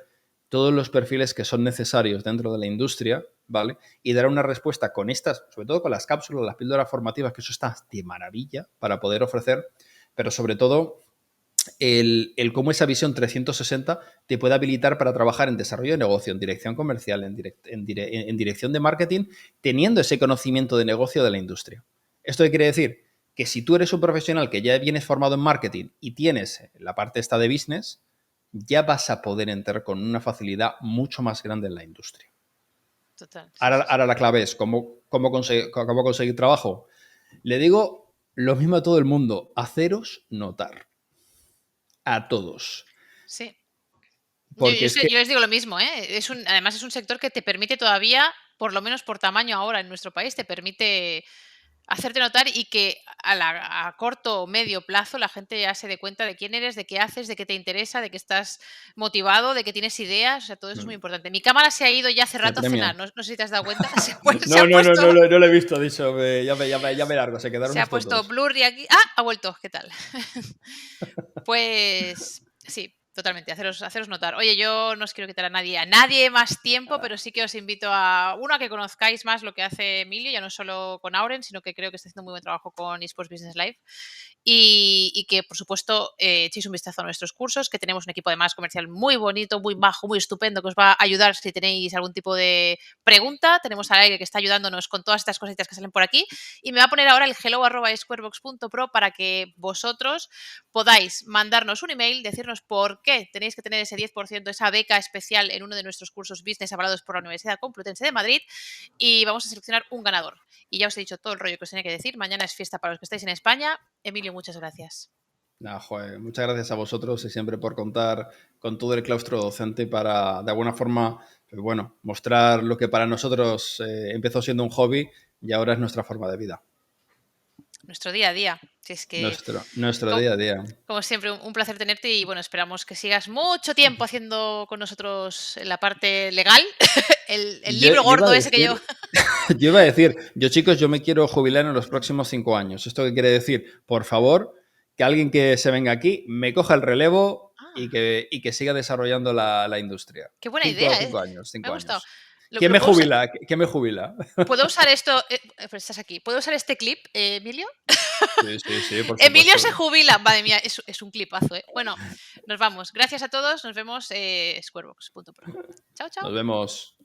todos los perfiles que son necesarios dentro de la industria, ¿vale? Y dar una respuesta con estas, sobre todo con las cápsulas, las píldoras formativas, que eso está de maravilla para poder ofrecer, pero sobre todo el cómo esa visión 360 te puede habilitar para trabajar en desarrollo de negocio, en dirección comercial, en dirección de marketing, teniendo ese conocimiento de negocio de la industria. ¿Esto qué quiere decir? Que si tú eres un profesional que ya vienes formado en marketing y tienes la parte esta de business, ya vas a poder entrar con una facilidad mucho más grande en la industria. Total. Sí, sí, sí. Ahora la clave es cómo conseguir trabajo. Le digo lo mismo a todo el mundo, haceros notar. A todos. Sí. Porque es que Yo les digo lo mismo, ¿eh? Además es un sector que te permite todavía, por lo menos por tamaño ahora en nuestro país, te permite hacerte notar y que a corto o medio plazo la gente ya se dé cuenta de quién eres, de qué haces, de qué te interesa, de que estás motivado, de que tienes ideas. O sea, todo eso es muy importante. Mi cámara se ha ido ya hace se rato a premia. cenar, no sé si te has dado cuenta. Se No, ha puesto, no lo he visto, dicho. Ya me largo, se quedaron se ha estos puesto dos. blurry aquí. ¡Ah! Ha vuelto. ¿Qué tal? Pues sí, totalmente, haceros notar. Oye, yo no os quiero quitar a nadie más tiempo, pero sí que os invito a que conozcáis más lo que hace Emilio, ya no solo con Auren, sino que creo que está haciendo muy buen trabajo con eSports Business Live. Y que, por supuesto, echéis un vistazo a nuestros cursos, que tenemos un equipo además comercial muy bonito, muy bajo, muy estupendo, que os va a ayudar si tenéis algún tipo de pregunta. Tenemos a Aire que está ayudándonos con todas estas cositas que salen por aquí. Y me va a poner ahora el hello@squarebox.pro para que vosotros podáis mandarnos un email, decirnos por qué tenéis que tener ese 10%, esa beca especial en uno de nuestros cursos business avalados por la Universidad Complutense de Madrid, y vamos a seleccionar un ganador. Y ya os he dicho todo el rollo que os tenía que decir. Mañana es fiesta para los que estáis en España. Emilio, muchas gracias. Nah, joder, muchas gracias a vosotros y siempre por contar con todo el claustro docente para, de alguna forma, pues bueno, mostrar lo que para nosotros empezó siendo un hobby y ahora es nuestra forma de vida. Nuestro día a día. Si es que, Nuestro como, día a día. como siempre, un placer tenerte y bueno, esperamos que sigas mucho tiempo haciendo con nosotros la parte legal, el libro Yo iba a gordo ese que decir, yo. yo chicos, yo me quiero jubilar en los próximos 5 años. ¿Esto qué quiere decir? Por favor, que alguien que se venga aquí me coja el relevo y Ah, que siga desarrollando la industria. qué buena Cinco, idea, cinco ¿eh? años, Me ha cinco gustado. años. ¿Quién me Puedo usar, jubila? ¿Quién me jubila? puedo usar esto. Pues estás aquí. ¿Puedo usar este clip, Emilio? Sí, sí, sí, por Emilio supuesto. se jubila. Madre mía, es un clipazo, ¿eh? Bueno, nos vamos. Gracias a todos. Nos vemos squarebox.pro. Chao, Nos chao. vemos.